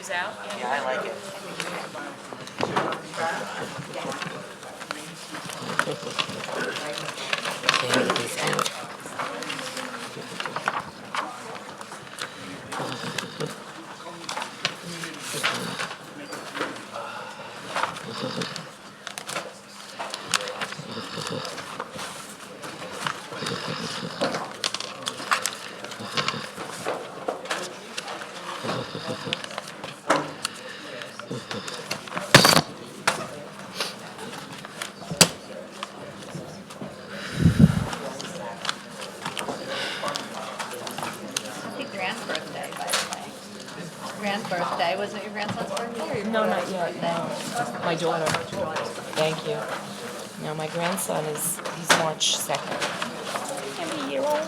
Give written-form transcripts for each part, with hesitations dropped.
is out. Yeah, I like it. He's out. Happy Grand's birthday, by the way. Grand's birthday, wasn't it your grandson's birthday? No, not yet. No. My daughter. Thank you. No, my grandson he's March 2nd. Every year old.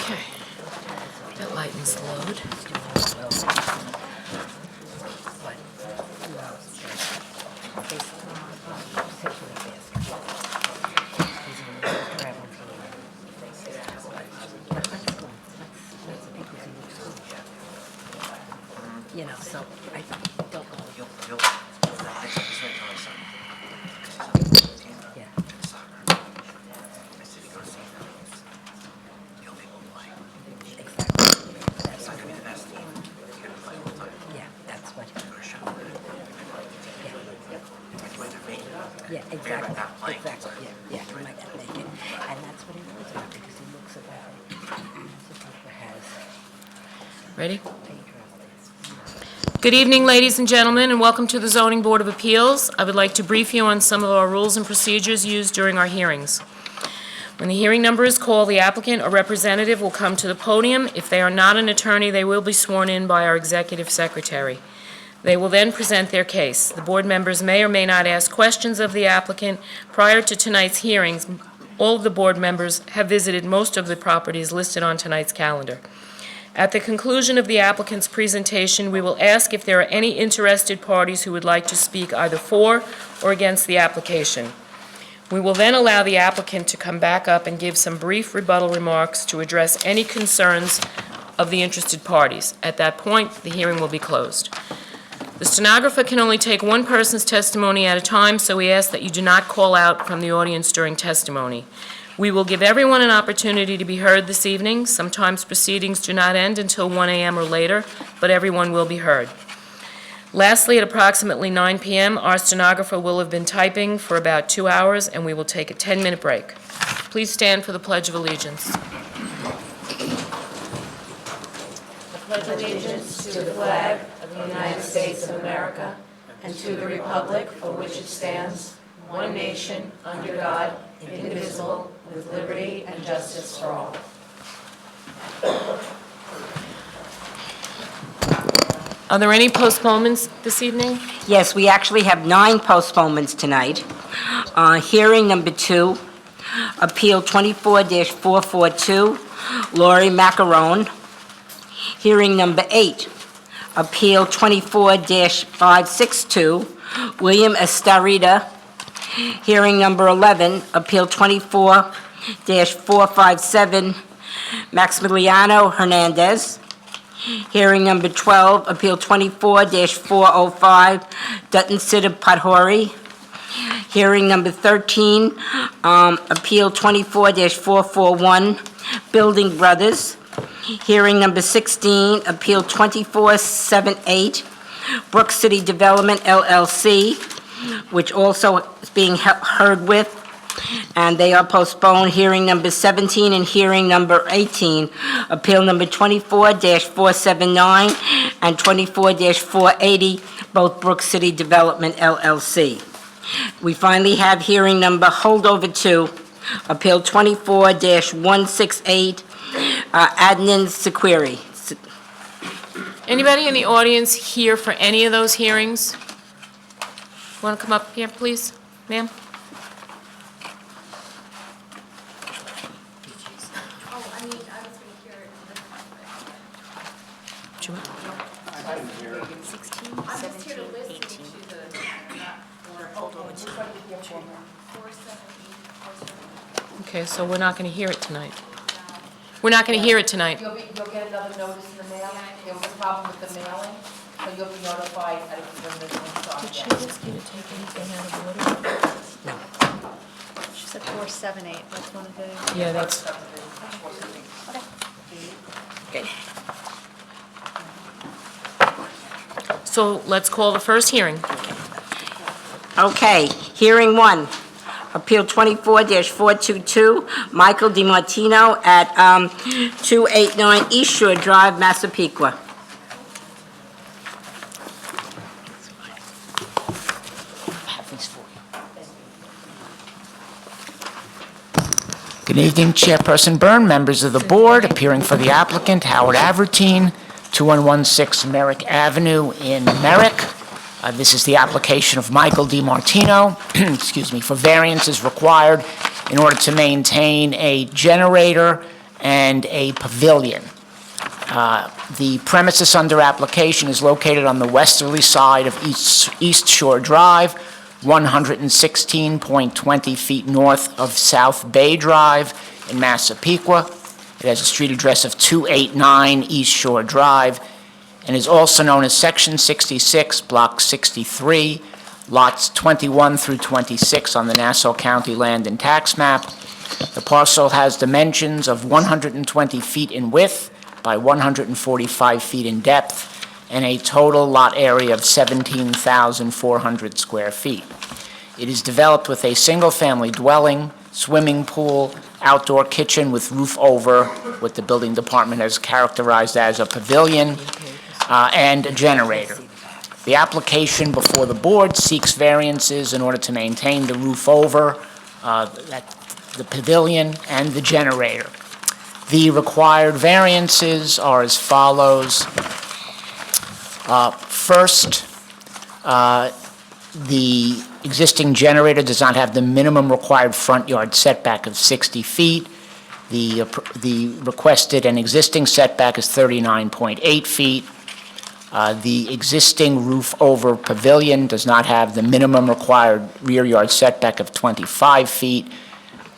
Okay. That lightens the load. You know, so I don't know. Yeah. Yeah, that's what. Yeah, exactly. Exactly. Yeah, he might not make it, and that's what he worries about because he looks at that. Has Ready? dangerous. Good evening, ladies and gentlemen, and welcome to the Zoning Board of Appeals. I would like to brief you on some of our rules and procedures used during our hearings. When the hearing number is called, the applicant or representative will come to the podium. If they are not an attorney, they will be sworn in by our executive secretary. They will then present their case. The board members may or may not ask questions of the applicant. Prior to tonight's hearings, all of the board members have visited most of the properties listed on tonight's calendar. At the conclusion of the applicant's presentation, we will ask if there are any interested parties who would like to speak either for or against the application. We will then allow the applicant to come back up and give some brief rebuttal remarks to address any concerns of the interested parties. At that point, the hearing will be closed. The stenographer can only take one person's testimony at a time, so we ask that you do not call out from the audience during testimony. We will give everyone an opportunity to be heard this evening. Sometimes proceedings do not end until 1 a.m. or later, but everyone will be heard. Lastly, at approximately 9 p.m., our stenographer will have been typing for about 2 hours, and we will take a 10-minute break. Please stand for the Pledge of Allegiance. I pledge allegiance to the flag of the United States of America and to the republic for which it stands, one nation, under God, indivisible, with liberty and justice for all. Are there any postponements this evening? Yes, we actually have 9 postponements tonight. Hearing number 2, Appeal 24-442, Lori Macarone. Hearing number 8, Appeal 24-562, William Estarita. Hearing number 11, Appeal 24-457, Maximiliano Hernandez. Hearing number 12, Appeal 24-405, Dutton Sitter Pathori. Hearing number 13, Appeal 24-441, Building Brothers. Hearing number 16, Appeal 2478, Brook City Development LLC, which also is being heard with, and they are postponed. Hearing number 17 and hearing number 18, Appeal number 24-479 and 24-480, both Brook City Development LLC. We finally have hearing number holdover 2, Appeal 24-168, Adnan Sequiri. Anybody in the audience here for any of those hearings? Want to come up here, please, ma'am? Okay, so we're not going to hear it tonight. We're not going to hear it tonight. You'll get another notice in the mail. There was a problem with the mailing, so you'll be notified when this one starts. Did she ask you to take anything out of order? She said 478, that's one of the... Yeah, that's, Okay. so let's call the first hearing. Okay, hearing 1, Appeal 24-422, Michael DiMartino at 289 East Shore Drive, Massapequa. Good evening, Chairperson Byrne, members of the board, appearing for the applicant, Howard Avertine, 2116 Merrick Avenue in Merrick. This is the application of Michael DiMartino, excuse me, for variances required in order to maintain a generator and a pavilion. The premises under application is located on the westerly side of East Shore Drive, 116.20 feet north of South Bay Drive in Massapequa. It has a street address of 289 East Shore Drive and is also known as Section 66, Block 63, lots 21 through 26 on the Nassau County Land and Tax Map. The parcel has dimensions of 120 feet in width by 145 feet in depth and a total lot area of 17,400 square feet. It is developed with a single-family dwelling, swimming pool, outdoor kitchen with roof over, what the building department has characterized as a pavilion, and a generator. The application before the board seeks variances in order to maintain the roof over, the pavilion, and the generator. The required variances are as follows. First, the existing generator does not have the minimum required front yard setback of 60 feet. The requested and existing setback is 39.8 feet. The existing roof over pavilion does not have the minimum required rear yard setback of 25 feet.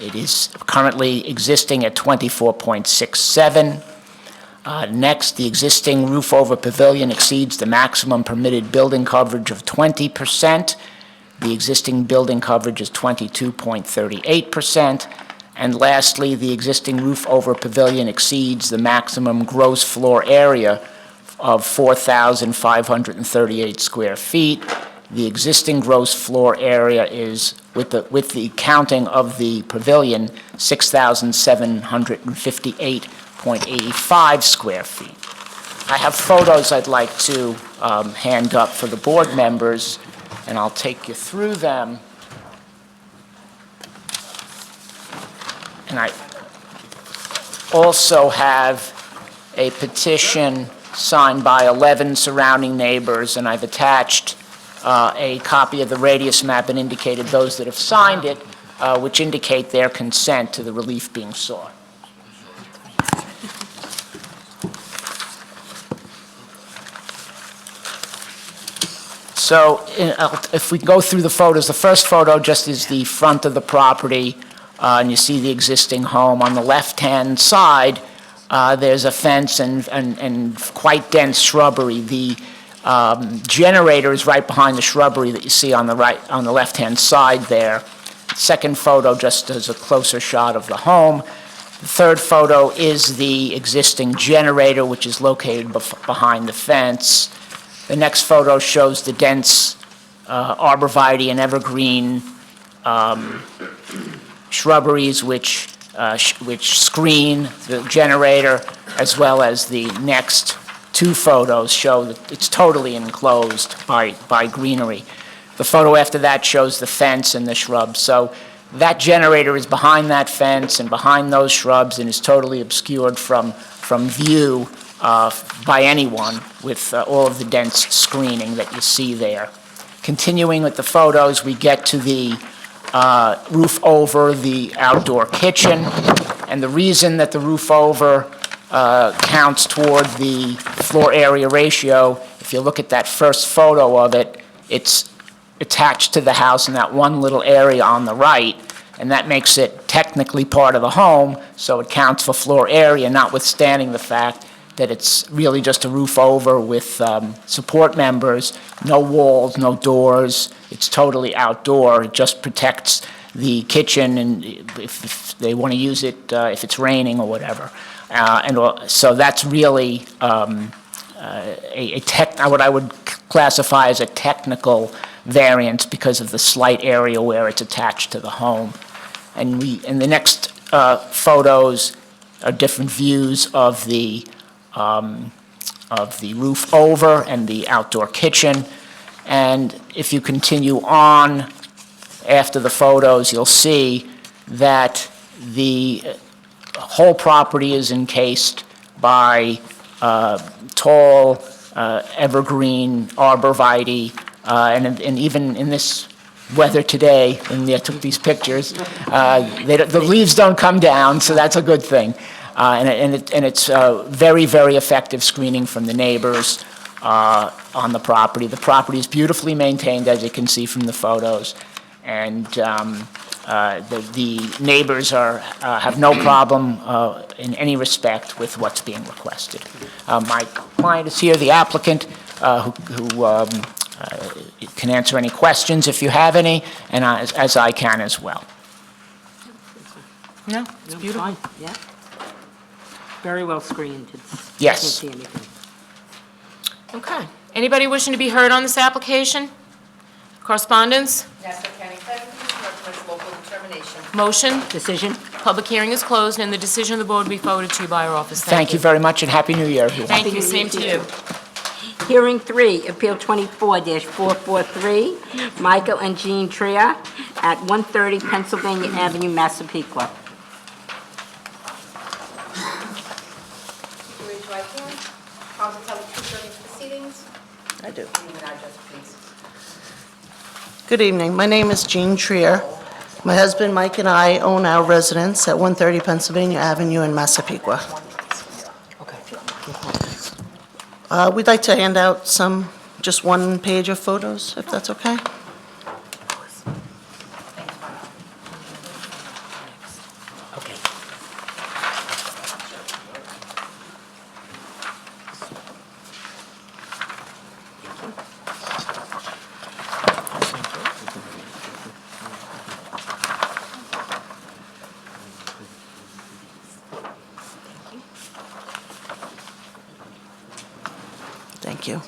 It is currently existing at 24.67. Next, the existing roof over pavilion exceeds the maximum permitted building coverage of 20%. The existing building coverage is 22.38%. And lastly, the existing roof over pavilion exceeds the maximum gross floor area of 4,538 square feet. The existing gross floor area is, with the counting of the pavilion, 6,758.85 square feet. I have photos I'd like to hand up for the board members, and I'll take you through them. And I also have a petition signed by 11 surrounding neighbors, and I've attached a copy of the radius map and indicated those that have signed it, which indicate their consent to the relief being sought. So if we go through the photos, the first photo just is the front of the property, and you see the existing home. On the left-hand side, there's a fence and quite dense shrubbery. The generator is right behind the shrubbery that you see on the left-hand side there. Second photo just does a closer shot of the home. The third photo is the existing generator, which is located behind the fence. The next photo shows the dense arborvitae and evergreen shrubberies which screen the generator, as well as the next two photos show that it's totally enclosed by greenery. The photo after that shows the fence and the shrubs. So that generator is behind that fence and behind those shrubs and is totally obscured from view by anyone with all of the dense screening that you see there. Continuing with the photos, we get to the roof over the outdoor kitchen. And the reason that the roof over counts toward the floor area ratio, if you look at that first photo of it, it's attached to the house in that one little area on the right, and that makes it technically part of the home, so it counts for floor area, notwithstanding the fact that it's really just a roof over with support members, no walls, no doors. It's totally outdoor. It just protects the kitchen, and if they want to use it, if it's raining or whatever. So that's really what I would classify as a technical variance because of the slight area where it's attached to the home. And the next photos are different views of the roof over and the outdoor kitchen. And if you continue on after the photos, you'll see that the whole property is encased by tall evergreen arborvitae, and even in this weather today, when I took these pictures, the leaves don't come down, so that's a good thing. And it's very, very effective screening from the neighbors on the property. The property is beautifully maintained, as you can see from the photos, and the neighbors have no problem in any respect with what's being requested. My client is here, the applicant, who can answer any questions if you have any, and as I can as well. No, it's beautiful. Fine, yeah. Very well screened. Yes. Can't see anything. Okay. Anybody wishing to be heard on this application? Correspondence? Nassau County Planning Commission recommends local determination. Motion? Decision? Public hearing is closed, and the decision of the board will be forwarded to you by our office. Thank you very much, and Happy New Year, everyone. Thank you, Happy New same Year to to you. you. Hearing 3, Appeal 24-443, Michael and Jean Trier at 130 Pennsylvania Avenue, Massapequa. Raise your right hand. Promise to tell the truth during these proceedings. I do. Name and address, please. Good evening. My name is Jean Trier. My husband Mike and I own our residence at 130 Pennsylvania Avenue in Massapequa. We'd like to hand out just one page of photos, if that's okay. Okay. Thank you.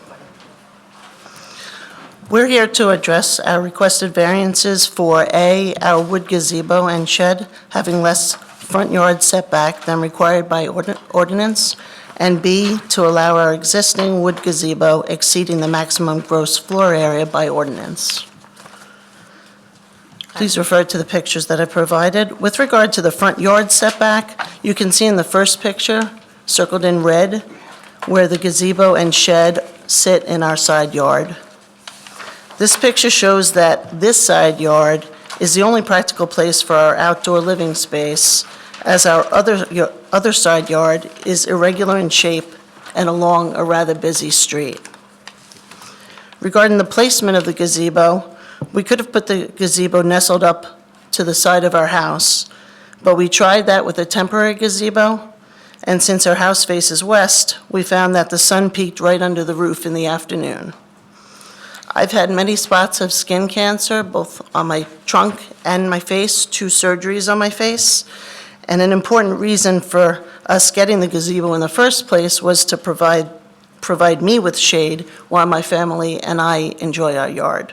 We're here to address our requested variances for A, our wood gazebo and shed having less front yard setback than required by ordinance, and B, to allow our existing wood gazebo exceeding the maximum gross floor area by ordinance. Please refer to the pictures that I provided. With regard to the front yard setback, you can see in the first picture, circled in red, where the gazebo and shed sit in our side yard. This picture shows that this side yard is the only practical place for our outdoor living space, as our other side yard is irregular in shape and along a rather busy street. Regarding the placement of the gazebo, we could have put the gazebo nestled up to the side of our house, but we tried that with a temporary gazebo, and since our house faces west, we found that the sun peeked right under the roof in the afternoon. I've had many spots of skin cancer, both on my trunk and my face, 2 surgeries on my face, and an important reason for us getting the gazebo in the first place was to provide me with shade while my family and I enjoy our yard.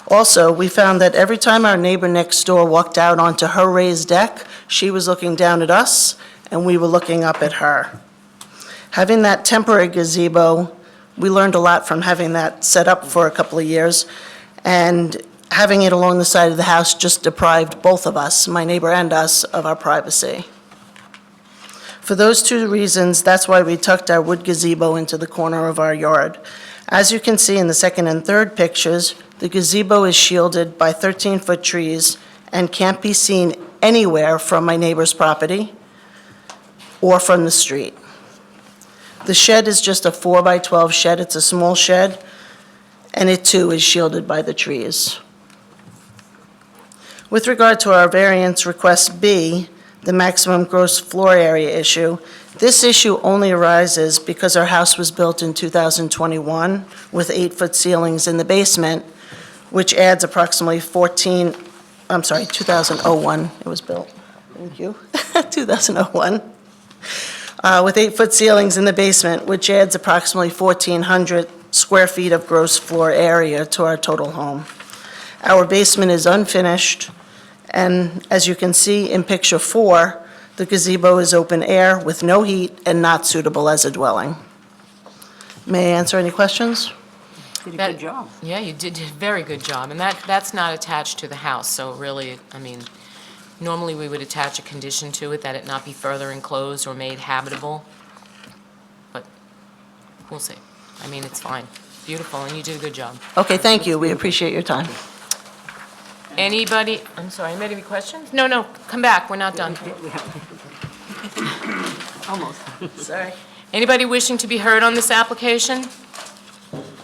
Also, we found that every time our neighbor next door walked out onto her raised deck, she was looking down at us, and we were looking up at her. Having that temporary gazebo, we learned a lot from having that set up for a couple of years, and having it along the side of the house just deprived both of us, my neighbor and us, of our privacy. For those 2 reasons, that's why we tucked our wood gazebo into the corner of our yard. As you can see in the second and third pictures, the gazebo is shielded by 13-foot trees and can't be seen anywhere from my neighbor's property or from the street. The shed is just a 4x12 shed. It's a small shed, and it too is shielded by the trees. With regard to our variance request B, the maximum gross floor area issue, this issue only arises because our house was built in 2021 with 8-foot ceilings in the basement, which adds approximately 2001 it was built. Thank you. 2001. With 8-foot ceilings in the basement, which adds approximately 1,400 square feet of gross floor area to our total home. Our basement is unfinished, and as you can see in picture 4, the gazebo is open air with no heat and not suitable as a dwelling. May I answer any questions? Did a That- good job. Yeah, you did a very good job, and that's not attached to the house, so really, I mean, normally we would attach a condition to it that it not be further enclosed or made habitable, but we'll see. I mean, it's fine. Beautiful, and you did a good job. Okay, thank you. We appreciate your time. Anybody, I'm sorry, anybody have any questions? No, come back, we're not done. Almost. Sorry. Anybody wishing to be heard on this application?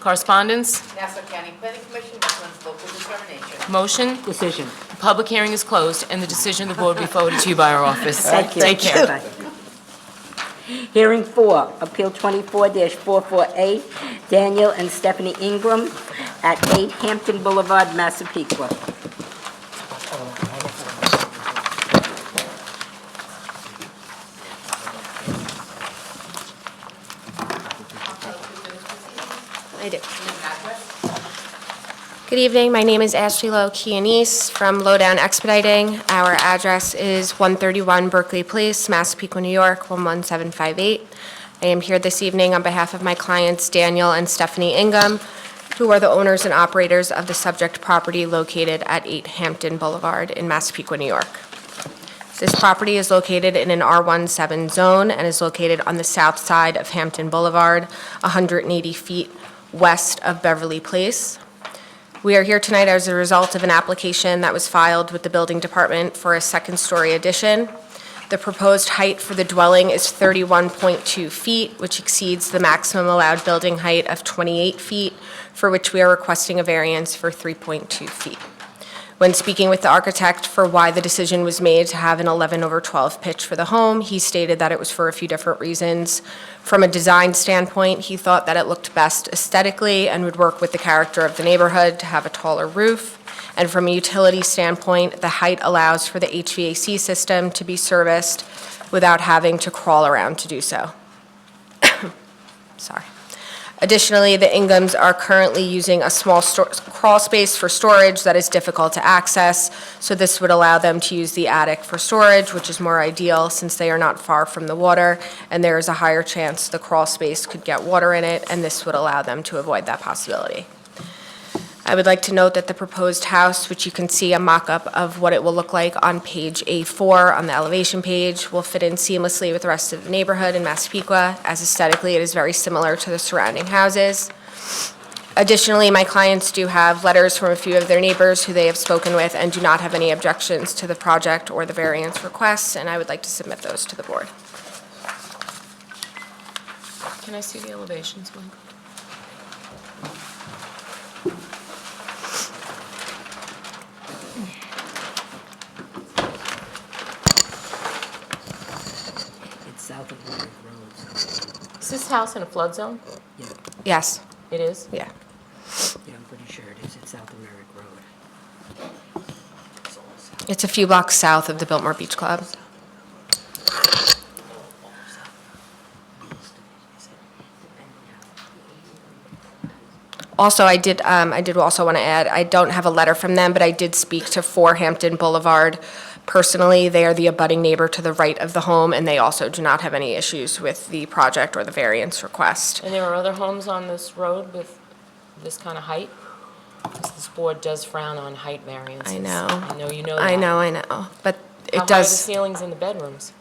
Correspondence? Nassau County Planning Commission recommends local determination. Motion? Decision. The public hearing is closed, and the decision of the board will be forwarded to you by our office. Thank you. Take care. Bye. Hearing 4, Appeal 24-44A, Daniel and Stephanie Ingram at 8 Hampton Boulevard, Massapequa. I do. Good evening, my name is Ashley Lowe Kianese from Lowdown Expediting. Our address is 131 Berkeley Place, Massapequa, New York, 11758. I am here this evening on behalf of my clients Daniel and Stephanie Ingham, who are the owners and operators of the subject property located at 8 Hampton Boulevard in Massapequa, New York. This property is located in an R17 zone and is located on the south side of Hampton Boulevard, 180 feet west of Beverly Place. We are here tonight as a result of an application that was filed with the building department for a second-story addition. The proposed height for the dwelling is 31.2 feet, which exceeds the maximum allowed building height of 28 feet, for which we are requesting a variance for 3.2 feet. When speaking with the architect for why the decision was made to have an 11/12 pitch for the home, he stated that it was for a few different reasons. From a design standpoint, he thought that it looked best aesthetically and would work with the character of the neighborhood to have a taller roof. And from a utility standpoint, the height allows for the HVAC system to be serviced without having to crawl around to do so. Sorry. Additionally, the Inghams are currently using a small crawl space for storage that is difficult to access, so this would allow them to use the attic for storage, which is more ideal since they are not far from the water, and there is a higher chance the crawl space could get water in it, and this would allow them to avoid that possibility. I would like to note that the proposed house, which you can see a mock-up of what it will look like on page A4 on the elevation page, will fit in seamlessly with the rest of the neighborhood in Massapequa, as aesthetically it is very similar to the surrounding houses. Additionally, my clients do have letters from a few of their neighbors who they have spoken with and do not have any objections to the project or the variance requests, and I would like to submit those to the board. Can I see the elevations, Mike? this house in a flood zone? Yes, It is? yeah. Yeah, I'm pretty sure it is. It's South of Merrick Road. It's all south. It's a few blocks south of the Biltmore Beach Club. Also, I did also want to add, I don't have a letter from them, but I did speak to 4 Hampton Boulevard personally. They are the abutting neighbor to the right of the home, and they also do not have any issues with the project or the variance request. And there are other homes on this road with this kind of height? 'Cause this board does frown on height variances. I know. I know you know that. I know, but How it high are the does, ceilings in the bedrooms?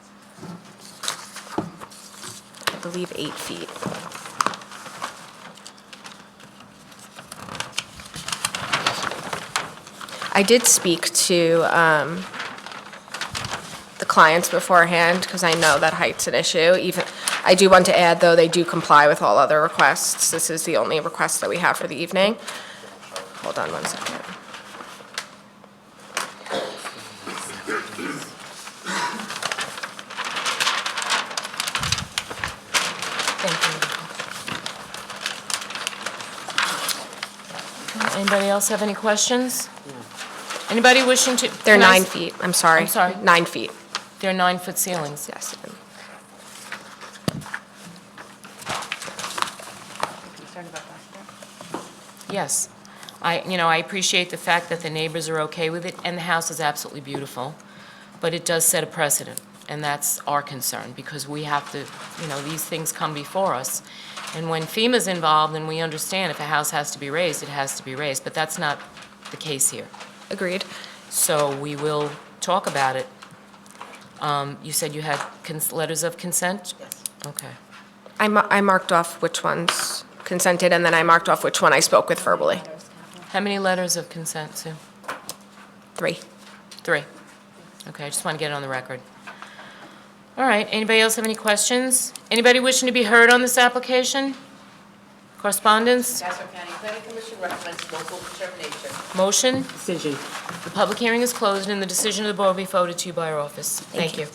I believe, 8 feet. I did speak to the clients beforehand, because I know that height's an issue. Even, I do want to add, though, they do comply with all other requests. This is the only request that we have for the evening. Hold on one second. Thank you. Anybody else have any questions? Anybody wishing to? They're can I 9 s- feet, I'm sorry. I'm sorry? 9 feet, They're 9-foot ceilings. yes. Concerned about that? Yes. I appreciate the fact that the neighbors are okay with it, and the house is absolutely beautiful, but it does set a precedent, and that's our concern, because we have to, these things come before us. And when FEMA's involved, and we understand if a house has to be raised, it has to be raised, but that's not the case here. Agreed. So we will talk about it. You said you had letters of consent? Yes. Okay. I marked off which ones consented, and then I marked off which one I spoke with verbally. How many letters of consent, Sue? 3. 3. Okay, I just want to get it on the record. All right, anybody else have any questions? Anybody wishing to be heard on this application? Correspondence? Nassau County Planning Commission recommends local determination. Motion? Decision. The public hearing is closed, and the decision of the board will be forwarded to you by our office. Thank you.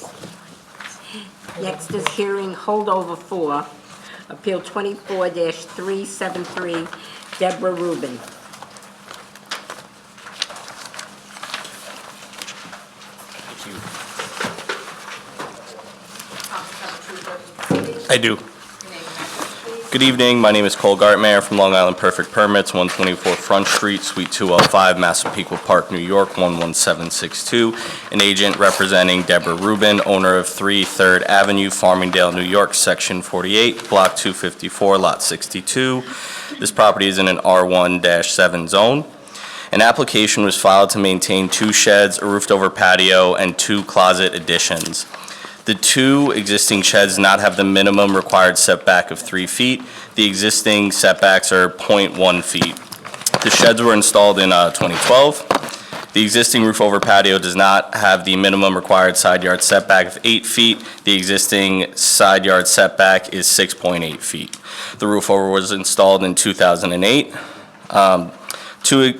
Next is hearing holdover 4, Appeal 24-373, Deborah Rubin. I do. Good evening, my name is Cole Gartmeier from Long Island Perfect Permits, 124 Front Street, Suite 205, Massapequa Park, New York, 11762. An agent representing Deborah Rubin, owner of 3 3rd Avenue, Farmingdale, New York, Section 48, Block 254, Lot 62. This property is in an R1-7 zone. An application was filed to maintain 2 sheds, a roofed-over patio, and 2 closet additions. The 2 existing sheds do not have the minimum required setback of 3 feet. The existing setbacks are 0.1 feet. The sheds were installed in 2012. The existing roof over patio does not have the minimum required side yard setback of 8 feet. The existing side yard setback is 6.8 feet. The roof over was installed in 2008. Two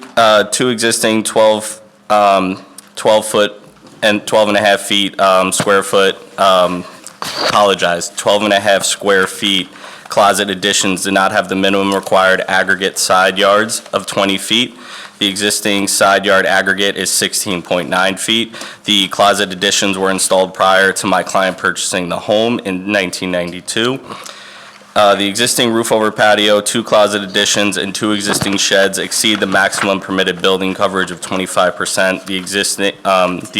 existing 12-foot and 12 and a half feet square foot, 12 and a half square feet closet additions do not have the minimum required aggregate side yards of 20 feet. The existing side yard aggregate is 16.9 feet. The closet additions were installed prior to my client purchasing the home in 1992. The existing roof over patio, 2 closet additions, and 2 existing sheds exceed the maximum permitted building coverage of 25%. The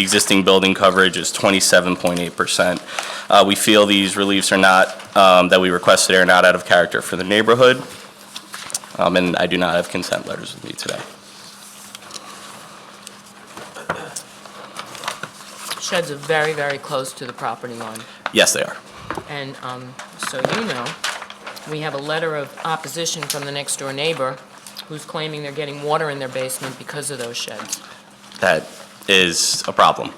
existing building coverage is 27.8%. We feel these reliefs are not, that we requested are not out of character for the neighborhood, and I do not have consent letters with me today. Sheds are very, very close to the property line. Yes, they are. And so you know, we have a letter of opposition from the next-door neighbor who's claiming they're getting water in their basement because of those sheds. That is a problem.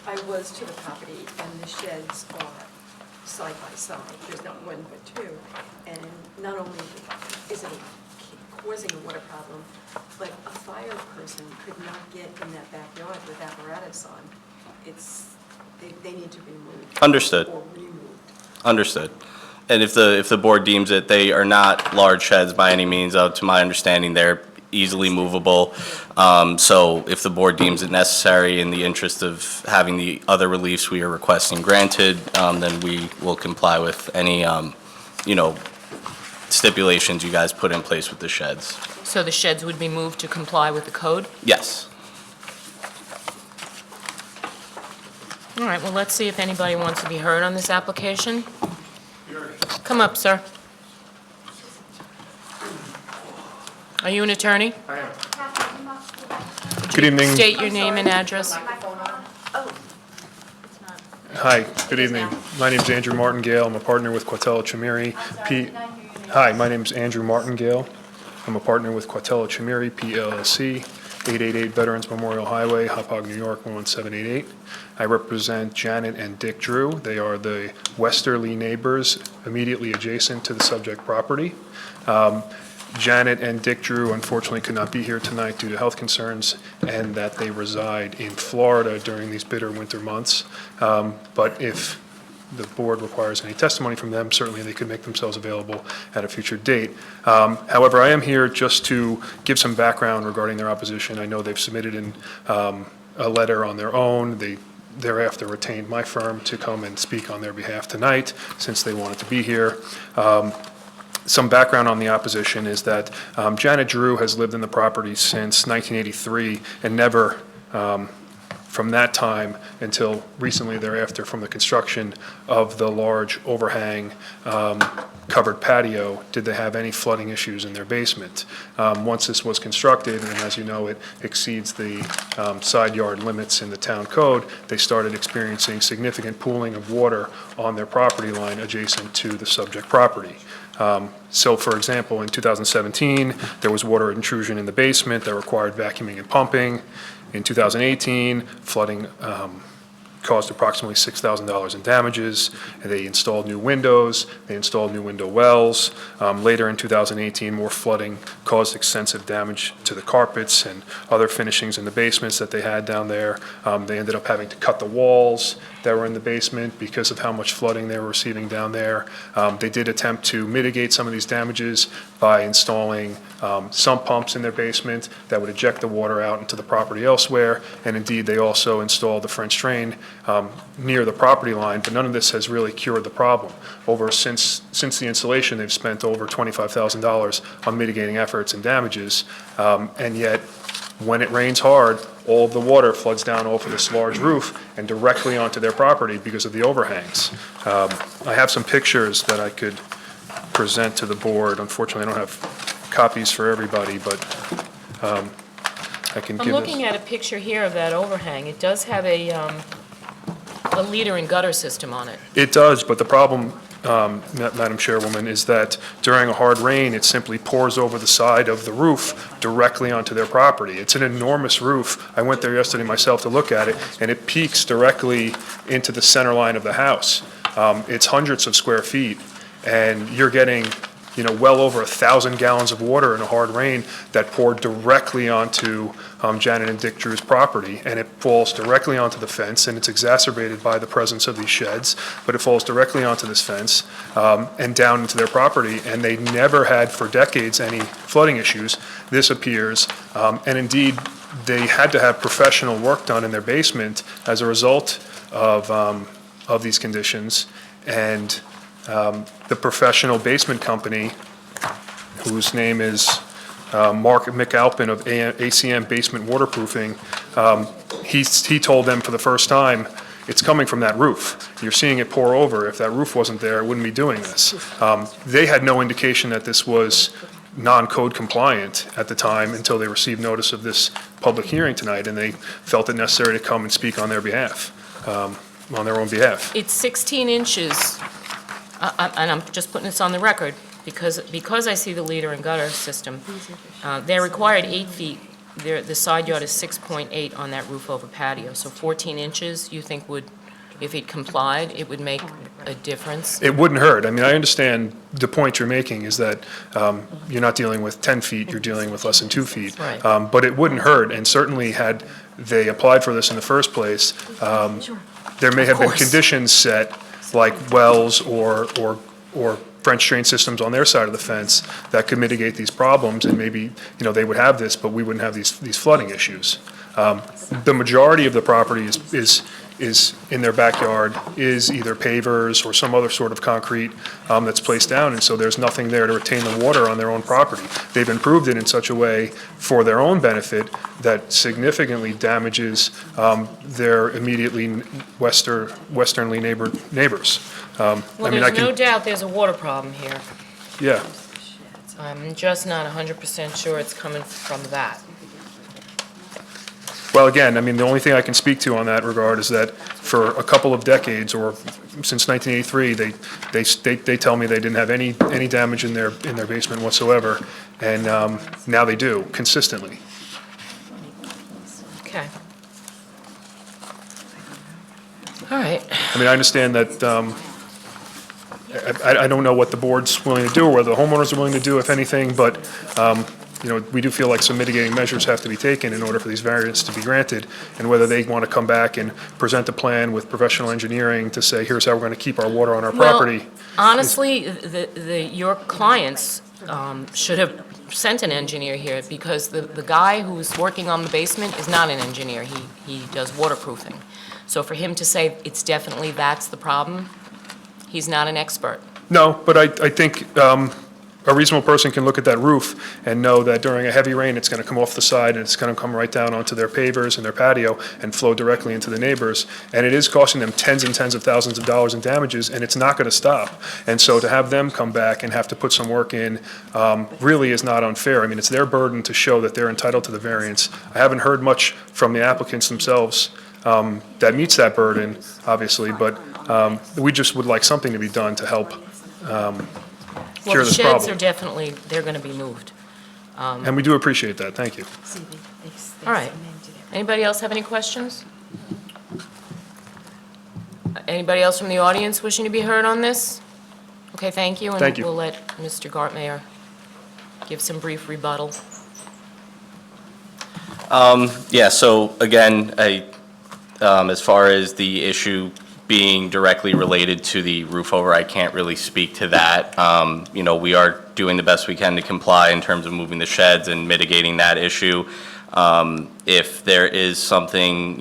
I was to the property, and the sheds are side by side. There's not one but 2. And not only is it causing a water problem, but a fire person could not get in that backyard with apparatus on. They need to be removed. Understood. Or removed. Understood. And if the board deems it, they are not large sheds by any means. To my understanding, they're easily movable. So if the board deems it necessary in the interest of having the other reliefs we are requesting granted, then we will comply with any, stipulations you guys put in place with the sheds. So the sheds would be moved to comply with the code? Yes. All right, well, let's see if anybody wants to be heard on this application. Come up, sir. Are you an attorney? I am. Good evening. State your name and address. Hi, good evening. My name's Andrew Martingale. I'm a partner with Quatella Chimeri. Hi, my name's Andrew Martingale. I'm a partner with Quatella Chimeri, PLLC, 888 Veterans Memorial Highway, Hauppauge, New York, 11788. I represent Janet and Dick Drew. They are the westerly neighbors immediately adjacent to the subject property. Janet and Dick Drew unfortunately could not be here tonight due to health concerns, and that they reside in Florida during these bitter winter months. But if the board requires any testimony from them, certainly they could make themselves available at a future date. However, I am here just to give some background regarding their opposition. I know they've submitted in a letter on their own. They thereafter retained my firm to come and speak on their behalf tonight, since they wanted to be here. Some background on the opposition is that Janet Drew has lived in the property since 1983 and never, from that time until recently thereafter, from the construction of the large overhang covered patio, did they have any flooding issues in their basement. Once this was constructed, and as you know, it exceeds the side yard limits in the town code, they started experiencing significant pooling of water on their property line adjacent to the subject property. So, for example, in 2017, there was water intrusion in the basement that required vacuuming and pumping. In 2018, flooding caused approximately $6,000 in damages. And they installed new windows. They installed new window wells. Later in 2018, more flooding caused extensive damage to the carpets and other finishings in the basements that they had down there. They ended up having to cut the walls that were in the basement because of how much flooding they were receiving down there. They did attempt to mitigate some of these damages by installing sump pumps in their basement that would eject the water out into the property elsewhere. And indeed, they also installed the French drain near the property line, but none of this has really cured the problem. Since the installation, they've spent over $25,000 on mitigating efforts and damages, and yet when it rains hard, all of the water floods down over this large roof and directly onto their property because of the overhangs. I have some pictures that I could present to the board. Unfortunately, I don't have copies for everybody, but I can give I'm looking at a picture here of that overhang. It does have a leader and gutter system on it. It does, but the problem, Madam Chairwoman, is that during a hard rain, it simply pours over the side of the roof directly onto their property. It's an enormous roof. I went there yesterday myself to look at it, and it peaks directly into the center line of the house. It's hundreds of square feet, and you're getting, well over 1,000 gallons of water in a hard rain that poured directly onto Janet and Dick Drew's property, and it falls directly onto the fence, and it's exacerbated by the presence of these sheds, but it falls directly onto this fence and down into their property, and they never had for decades any flooding issues. This appears, and indeed, they had to have professional work done in their basement as a result of these conditions, and the professional basement company, whose name is Mark McAlpin of ACM Basement Waterproofing, he told them for the first time, it's coming from that roof. You're seeing it pour over. If that roof wasn't there, it wouldn't be doing this. They had no indication that this was non-code compliant at the time until they received notice of this public hearing tonight, and they felt it necessary to come and speak on their behalf, on their own behalf. It's 16 inches, and I'm just putting this on the record, because I see the leader and gutter system. They're required 8 feet. The side yard is 6.8 on that roof over patio, so 14 inches, you think would, if it complied, it would make a difference? It wouldn't hurt. I mean, I understand the point you're making is that you're not dealing with 10 feet, you're dealing with less than 2 feet. Right. But it wouldn't hurt, and certainly had they applied for this in the first place, there may have been conditions set like wells or French drain systems on their side of the fence that could mitigate these problems, and maybe, they would have this, but we wouldn't have these flooding issues. The majority of the property is in their backyard, is either pavers or some other sort of concrete that's placed down, and so there's nothing there to retain the water on their own property. They've improved it in such a way for their own benefit that significantly damages their immediately westernly neighbors. Well, there's no doubt there's a water problem here. Yeah. I'm just not 100% sure it's coming from that. Well, again, the only thing I can speak to on that regard is that for a couple of decades, or since 1983, they tell me they didn't have any damage in their basement whatsoever, and now they do, consistently. Okay. All right. I understand that, I don't know what the board's willing to do, or whether the homeowners are willing to do, if anything, but, we do feel like some mitigating measures have to be taken in order for these variances to be granted, and whether they want to come back and present a plan with professional engineering to say, here's how we're going to keep our water on our property. Well, honestly, your clients should have sent an engineer here, because the guy who's working on the basement is not an engineer. He does waterproofing. So for him to say it's definitely that's the problem, he's not an expert. No, but I think a reasonable person can look at that roof and know that during a heavy rain, it's going to come off the side and it's going to come right down onto their pavers and their patio and flow directly into the neighbors. And it is costing them tens and tens of thousands of dollars in damages, and it's not going to stop. And so to have them come back and have to put some work in really is not unfair. It's their burden to show that they're entitled to the variance. I haven't heard much from the applicants themselves that meets that burden, obviously, but we just would like something to be done to help Well, cure the this sheds problem. are definitely, they're going to be moved. And we do appreciate that, thank you. All right. Anybody else have any questions? Anybody else from the audience wishing to be heard on this? Okay, thank you. Thank you. And we'll let Mr. Gartmayer give some brief rebuttal. Yeah, so again, as far as the issue being directly related to the roof over, I can't really speak to that. We are doing the best we can to comply in terms of moving the sheds and mitigating that issue. If there is something,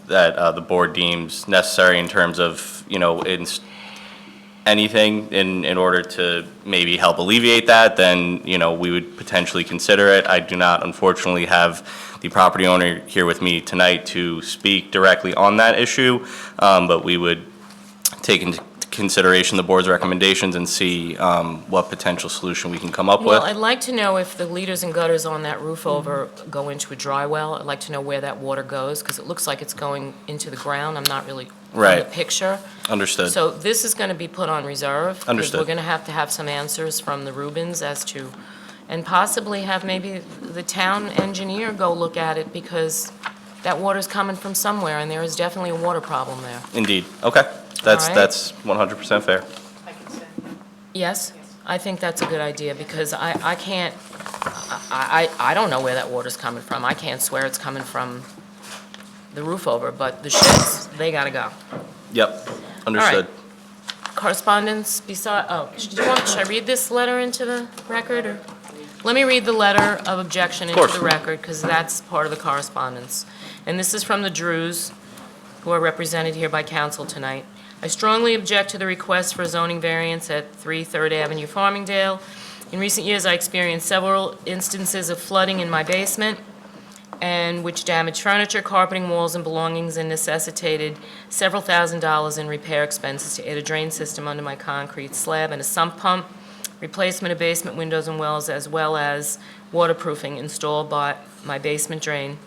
that the board deems necessary in terms of, anything in order to maybe help alleviate that, then, we would potentially consider it. I do not, unfortunately, have the property owner here with me tonight to speak directly on that issue, but we would take into consideration the board's recommendations and see what potential solution we can come up with. Well, I'd like to know if the leaders and gutters on that roof over go into a dry well. I'd like to know where that water goes, because it looks like it's going into the ground. I'm not really on the Right. picture. Understood. So this is going to be put on reserve. 'Cause Understood. we're going to have some answers from the Rubens as to, and possibly have maybe the town engineer go look at it, because that water's coming from somewhere, and there is definitely a water problem there. Indeed. Okay. That's right. that's 100% fair. Yes? I think that's a good idea, because I can't, I don't know where that water's coming from. I can't swear it's coming from the roof over, but the sheds, they gotta go. Yep. Understood. Correspondence beside, should I read this letter into the record, or? Let me read the letter of objection into course. the record, because that's part of the correspondence. And this is from the Drews, who are represented here by counsel tonight. I strongly object to the request for a zoning variance at 3 3rd Avenue, Farmingdale. In recent years, I experienced several instances of flooding in my basement, and which damaged furniture, carpeting, walls, and belongings, and necessitated several $1,000s in repair expenses to add a drain system under my concrete slab and a sump pump, replacement of basement windows and wells, as well as waterproofing installed by my basement drain.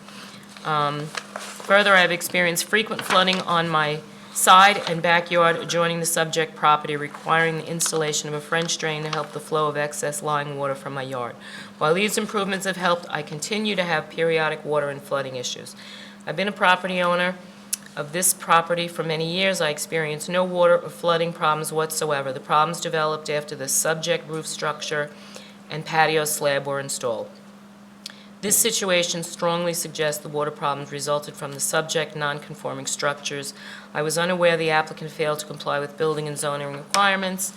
Further, I have experienced frequent flooding on my side and backyard adjoining the subject property, requiring the installation of a French drain to help the flow of excess lying water from my yard. While these improvements have helped, I continue to have periodic water and flooding issues. I've been a property owner of this property for many years. I experienced no water or flooding problems whatsoever. The problems developed after the subject roof structure and patio slab were installed. This situation strongly suggests the water problems resulted from the subject non-conforming structures. I was unaware the applicant failed to comply with building and zoning requirements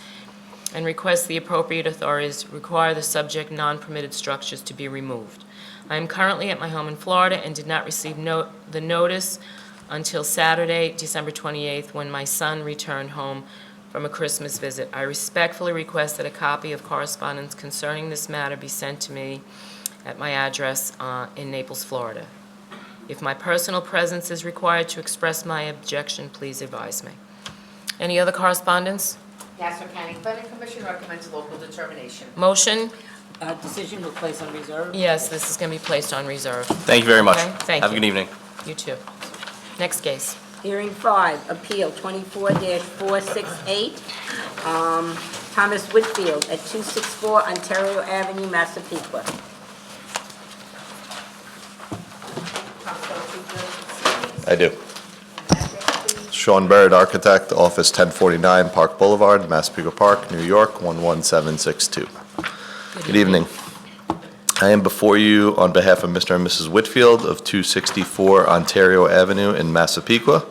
and request the appropriate authorities require the subject non-permitted structures to be removed. I am currently at my home in Florida and did not receive the notice until Saturday, December 28th, when my son returned home from a Christmas visit. I respectfully request that a copy of correspondence concerning this matter be sent to me at my address in Naples, Florida. If my personal presence is required to express my objection, please advise me. Any other correspondence? Nassau County Planning Commission recommends local determination. Motion? Decision will place on reserve. Yes, this is going to be placed on reserve. Thank you very much. Okay, thank Have a you. good evening. You too. Next case. Hearing 5, Appeal 24-468, Thomas Whitfield at 264 Ontario Avenue, Massapequa. I do. Sean Bird, Architect, Office 1049 Park Boulevard, Massapequa Park, New York, 11762. Good evening. I am before you on behalf of Mr. and Mrs. Whitfield of 264 Ontario Avenue in Massapequa.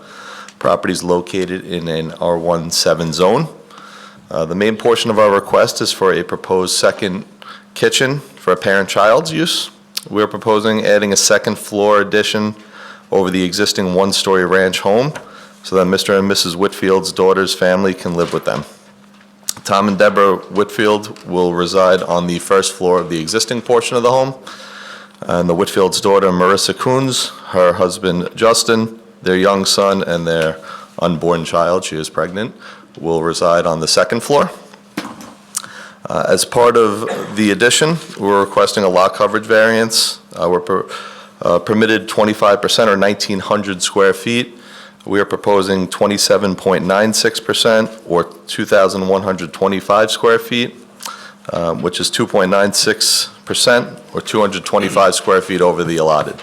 Property is located in an R17 zone. The main portion of our request is for a proposed second kitchen for a parent-child's use. We're proposing adding a second floor addition over the existing one-story ranch home so that Mr. and Mrs. Whitfield's daughter's family can live with them. Tom and Deborah Whitfield will reside on the first floor of the existing portion of the home. And the Whitfield's daughter, Marissa Coons, her husband, Justin, their young son, and their unborn child, she is pregnant, will reside on the second floor. As part of the addition, we're requesting a lot coverage variance. We're permitted 25% or 1,900 square feet. We are proposing 27.96% or 2,125 square feet, which is 2.96% or 225 square feet over the allotted.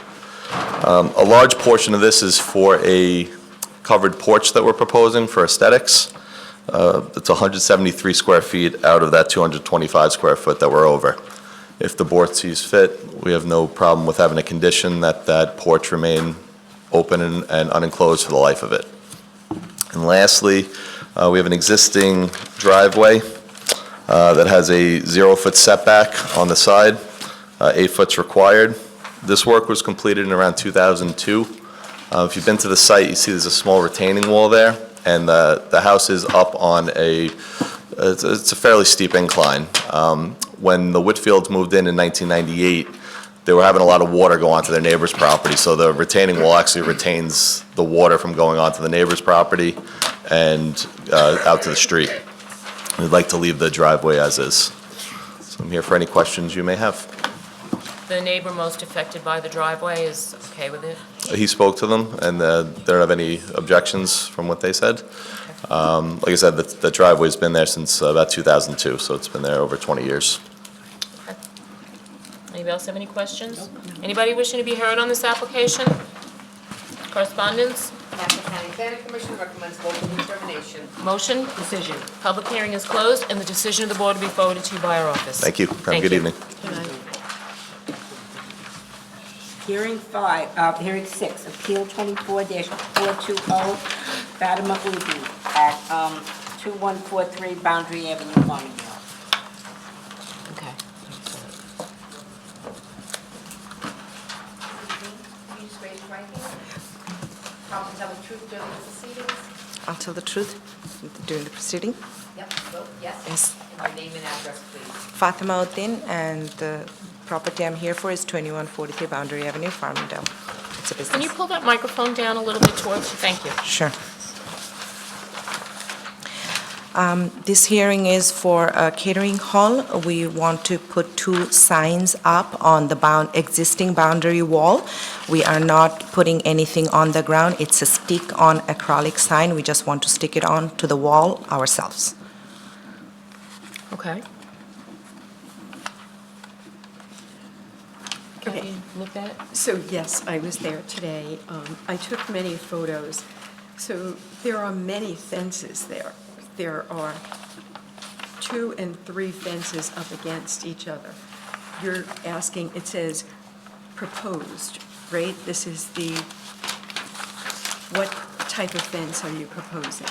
A large portion of this is for a covered porch that we're proposing for aesthetics. It's 173 square feet out of that 225 square foot that we're over. If the board sees fit, we have no problem with having a condition that that porch remain open and unenclosed for the life of it. And lastly, we have an existing driveway that has a 0-foot setback on the side, 8 foot's required. This work was completed in around 2002. If you've been to the site, you see there's a small retaining wall there, and the house is up on it's a fairly steep incline. When the Whitfields moved in 1998, they were having a lot of water go onto their neighbor's property, so the retaining wall actually retains the water from going onto the neighbor's property and out to the street. We'd like to leave the driveway as is. So I'm here for any questions you may have. The neighbor most affected by the driveway is okay with it? He spoke to them, and they don't have any objections from what they said. Like I said, the driveway's been there since about 2002, so it's been there over 20 years. Anybody else have any questions? Anybody wishing to be heard on this application? Correspondence? Nassau County Planning Commission recommends local determination. Motion? Decision. Public hearing is closed, and the decision of the board will be forwarded to you by our office. Thank you. Have a good evening. Hearing 6, Appeal 24-420, Fatima Ubi at 2143 Boundary Avenue, Farmingdale. Okay. Can you just raise your right hand? Promise to tell the truth during the proceedings? I'll tell the truth during the proceeding. Yep, vote yes. Yes. And your name and address, please. Fatima Uddin, and the property I'm here for is 2143 Boundary Avenue, Farmingdale. It's a business. Can you pull that microphone down a little bit towards you? Thank you. Sure. This hearing is for a catering hall. We want to put 2 signs up on the existing boundary wall. We are not putting anything on the ground. It's a stick-on acrylic sign. We just want to stick it on to the wall ourselves. Okay. Okay. Have you looked at it? So yes, I was there today. I took many photos. So there are many fences there. There are 2 and 3 fences up against each other. You're asking, it says proposed, right? This is what type of fence are you proposing?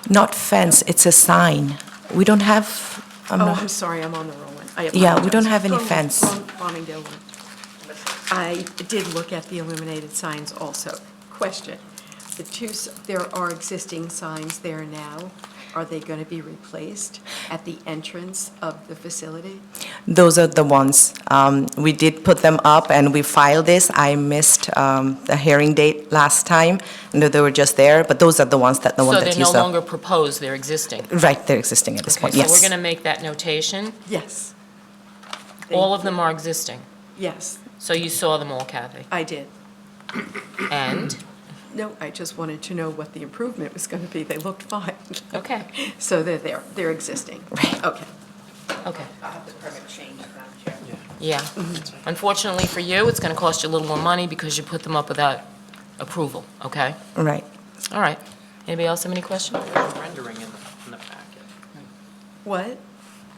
Not fence, it's a sign. We don't have, I'm sorry, I'm on the wrong one. I Yeah, we don't apologize. have any Wrong- fence. wrong Farmingdale one. I did look at the illuminated signs also. Question, there are existing signs there now. Are they going to be replaced at the entrance of the facility? Those are the ones. We did put them up and we filed this. I missed the hearing date last time. No, they were just there, but those are the ones that, the one So that they're you no saw. longer proposed, they're existing? Right, they're existing at this point, yes. So we're going to make that notation. Yes. All of them are existing? Yes, So you saw them all, Kathy? I did. And? No, I just wanted to know what the improvement was going to be. They looked fine. Okay. So they're there, they're existing. Right. Okay. Okay. I'll have the permit changed, Madam Chair. Yeah. Unfortunately for you, it's going to cost you a little more money because you put them up without approval, okay? Right. All right. Anybody else have any questions? Rendering in the packet. What?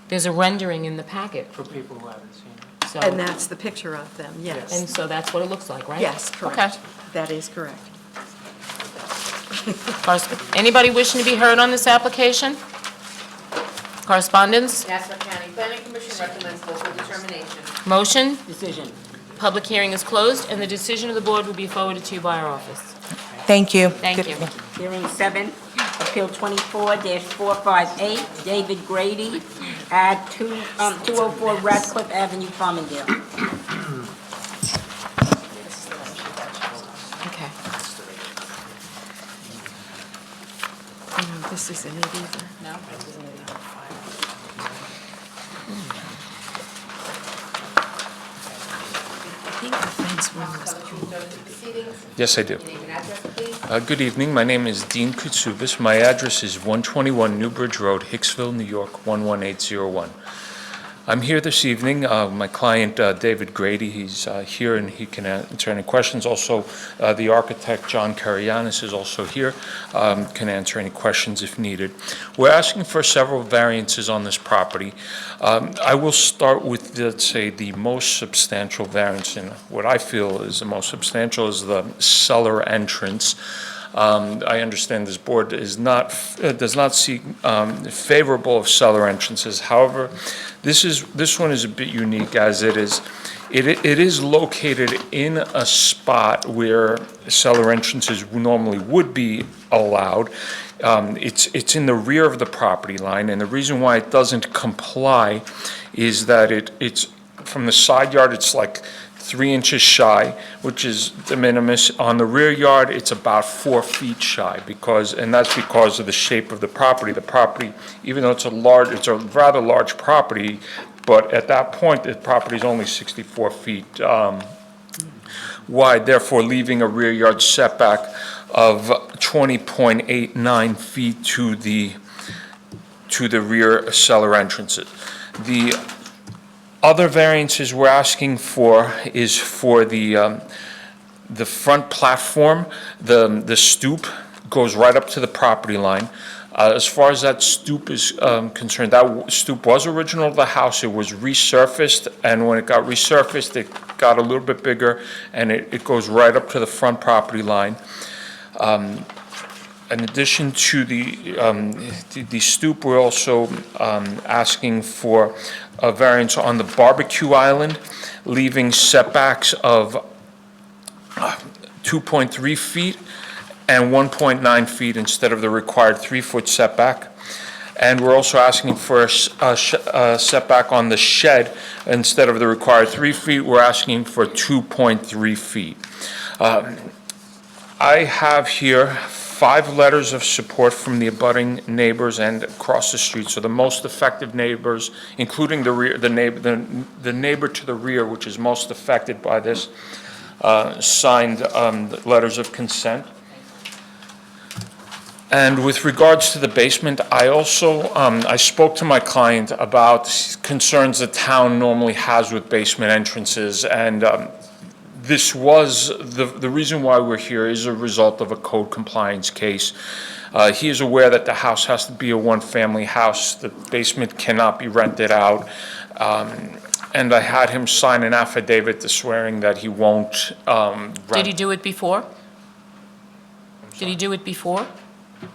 There's a rendering in the packet. For people who haven't seen it. So, And that's the picture of them, yes. and so that's what it looks like, right? Yes, correct. That is correct. Anybody wishing to be heard on this application? Correspondence? Nassau County Planning Commission recommends local determination. Motion? Decision. Public hearing is closed, and the decision of the board will be forwarded to you by our office. Thank you. Thank Good you. evening. Hearing 7, Appeal 24-458, David Grady at 204 Radcliffe Avenue, Farmingdale. Okay. No, this isn't it either. No? I think the fence one was Yes, I do. Name and address, please. Good evening. My name is Dean Kutsubis. My address is 121 Newbridge Road, Hicksville, New York, 11801. I'm here this evening. My client, David Grady, he's here and he can answer any questions. Also, the architect, John Karayanis, is also here, can answer any questions if needed. We're asking for several variances on this property. I will start with, let's say, the most substantial variance, and what I feel is the most substantial is the cellar entrance. I understand this board does not see favorable of cellar entrances. However, this one is a bit unique as it is located in a spot where cellar entrances normally would be allowed. It's in the rear of the property line, and the reason why it doesn't comply is that it's from the side yard, it's like 3 inches shy, which is de minimis. On the rear yard, it's about 4 feet shy, and that's because of the shape of the property. The property, even though it's a rather large property, but at that point, the property is only 64 feet wide, therefore leaving a rear yard setback of 20.89 feet to the rear cellar entrances. The other variances we're asking for is for the front platform. The stoop goes right up to the property line. As far as that stoop is concerned, that stoop was original to the house. It was resurfaced, and when it got resurfaced, it got a little bit bigger, and it goes right up to the front property line. In addition to the stoop, we're also asking for a variance on the barbecue island, leaving setbacks of 2.3 feet and 1.9 feet instead of the required 3-foot setback. And we're also asking for a setback on the shed. Instead of the required 3 feet, we're asking for 2.3 feet. I have here 5 letters of support from the abutting neighbors and across the street. So the most affected neighbors, including the neighbor to the rear, which is most affected by this, signed letters of consent. And with regards to the basement, I also, I spoke to my client about concerns the town normally has with basement entrances, and this was, the reason why we're here is a result of a code compliance case. He is aware that the house has to be a one-family house. The basement cannot be rented out. and I had him sign an affidavit to swearing that he won't Did he rent. do it before? Did he do it before?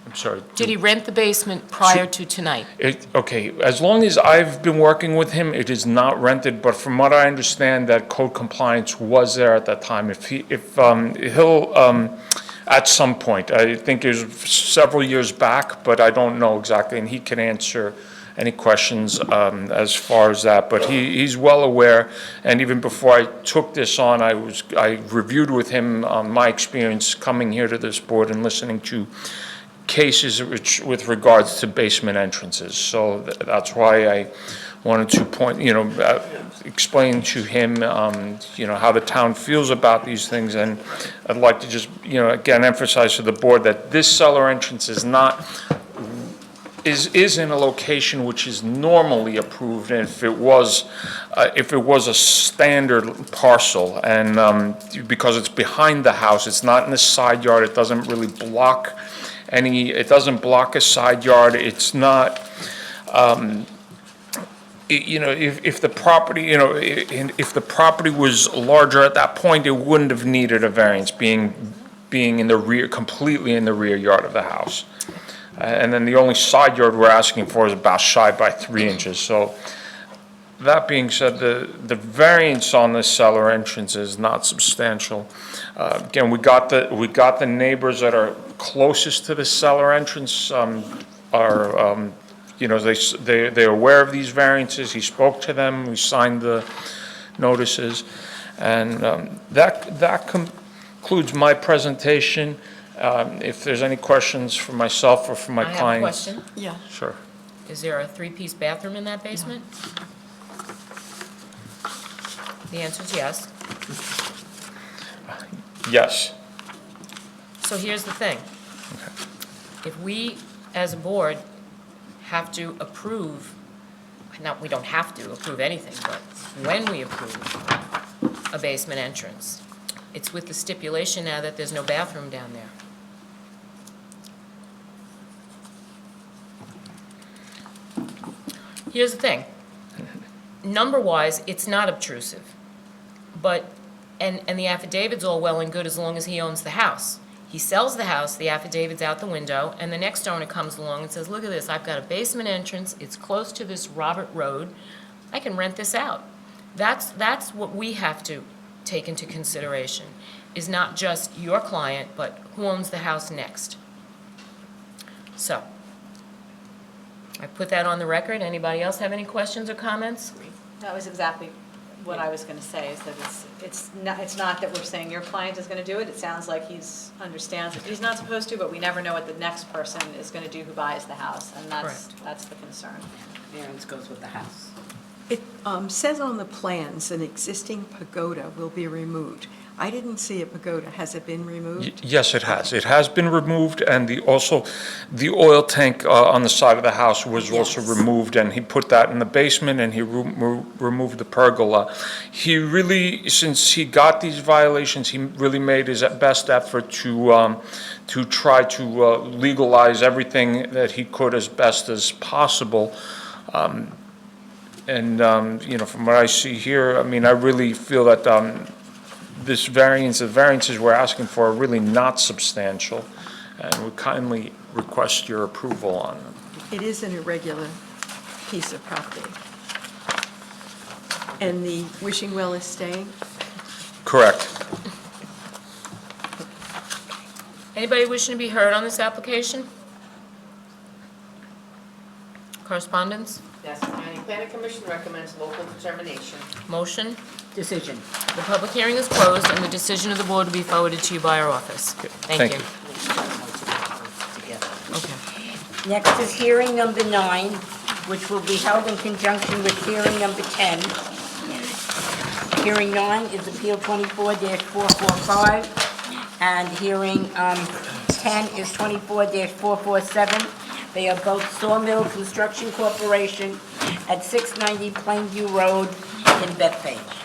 I'm sorry. Did he rent the basement prior to tonight? Okay, as long as I've been working with him, it is not rented, but from what I understand, that code compliance was there at that time. He'll, at some point, I think it was several years back, but I don't know exactly, and he can answer any questions as far as that, but he's well aware, and even before I took this on, I reviewed with him my experience coming here to this board and listening to cases with regards to basement entrances. So that's why I wanted to explain to him, how the town feels about these things. And I'd like to just, again, emphasize to the board that this cellar entrance is in a location which is normally approved. And if it was a standard parcel, and because it's behind the house, it's not in the side yard, it doesn't really block it doesn't block a side yard. It's not, if the property, if the property was larger at that point, it wouldn't have needed a variance, being in the rear, completely in the rear yard of the house. And then the only side yard we're asking for is about shy by 3 inches. So that being said, the variance on the cellar entrance is not substantial. Again, we got the neighbors that are closest to the cellar entrance they're aware of these variances. He spoke to them. We signed the notices, and that concludes my presentation. If there's any questions for myself or for my client. I have a question. Yeah. Sure. Is there a three-piece bathroom in that basement? The answer is yes. Yes. So here's the thing. If we, as a board, have to approve, we don't have to approve anything, but when we approve a basement entrance, it's with the stipulation now that there's no bathroom down there. Here's the thing. Number-wise, it's not obtrusive, but, and the affidavit's all well and good as long as he owns the house. He sells the house, the affidavit's out the window, and the next owner comes along and says, look at this, I've got a basement entrance, it's close to this Robert Road, I can rent this out. That's what we have to take into consideration, is not just your client, but who owns the house next. So, I put that on the record. Anybody else have any questions or comments? That was exactly what I was going to say, is that it's not that we're saying your client is going to do it. It sounds like understands that he's not supposed to, but we never know what the next person is going to do who buys the house, and that's the concern. Variance goes with the house. It says on the plans an existing pagoda will be removed. I didn't see a pagoda. Has it been removed? Yes, it has. It has been removed, and the oil tank on the side of the house was also removed, and he put that in the basement, and he removed the pergola. He really, since he got these violations, he really made his best effort to try to legalize everything that he could as best as possible. From what I see here, I mean, I really feel that the variances we're asking for are really not substantial, and we kindly request your approval on them. It is an irregular piece of property. And the wishing well is staying? Correct. Anybody wishing to be heard on this application? Correspondence? Yes, County Planning Commission recommends local determination. Motion? Decision. The public hearing is closed, and the decision of the board will be forwarded to you by our office. Thank you. Okay. Next is hearing number 9, which will be held in conjunction with hearing number 10. Hearing 9 is Appeal 24-445, and hearing 10 is 24-447. They are both Sawmill Construction Corporation at 690 Plainview Road in Bethpage.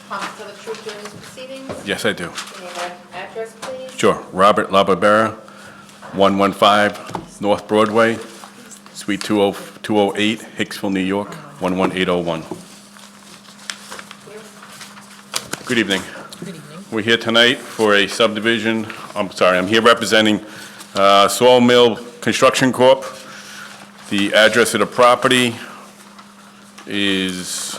Promise to tell the truth during this proceedings? Yes, I do. Your name and address, please? Sure. Robert LaBarbera, 115 North Broadway, Suite 208, Hicksville, New York, 11801. Good evening. Good evening. We're here tonight for a subdivision, I'm here representing Sawmill Construction Corp. The address of the property is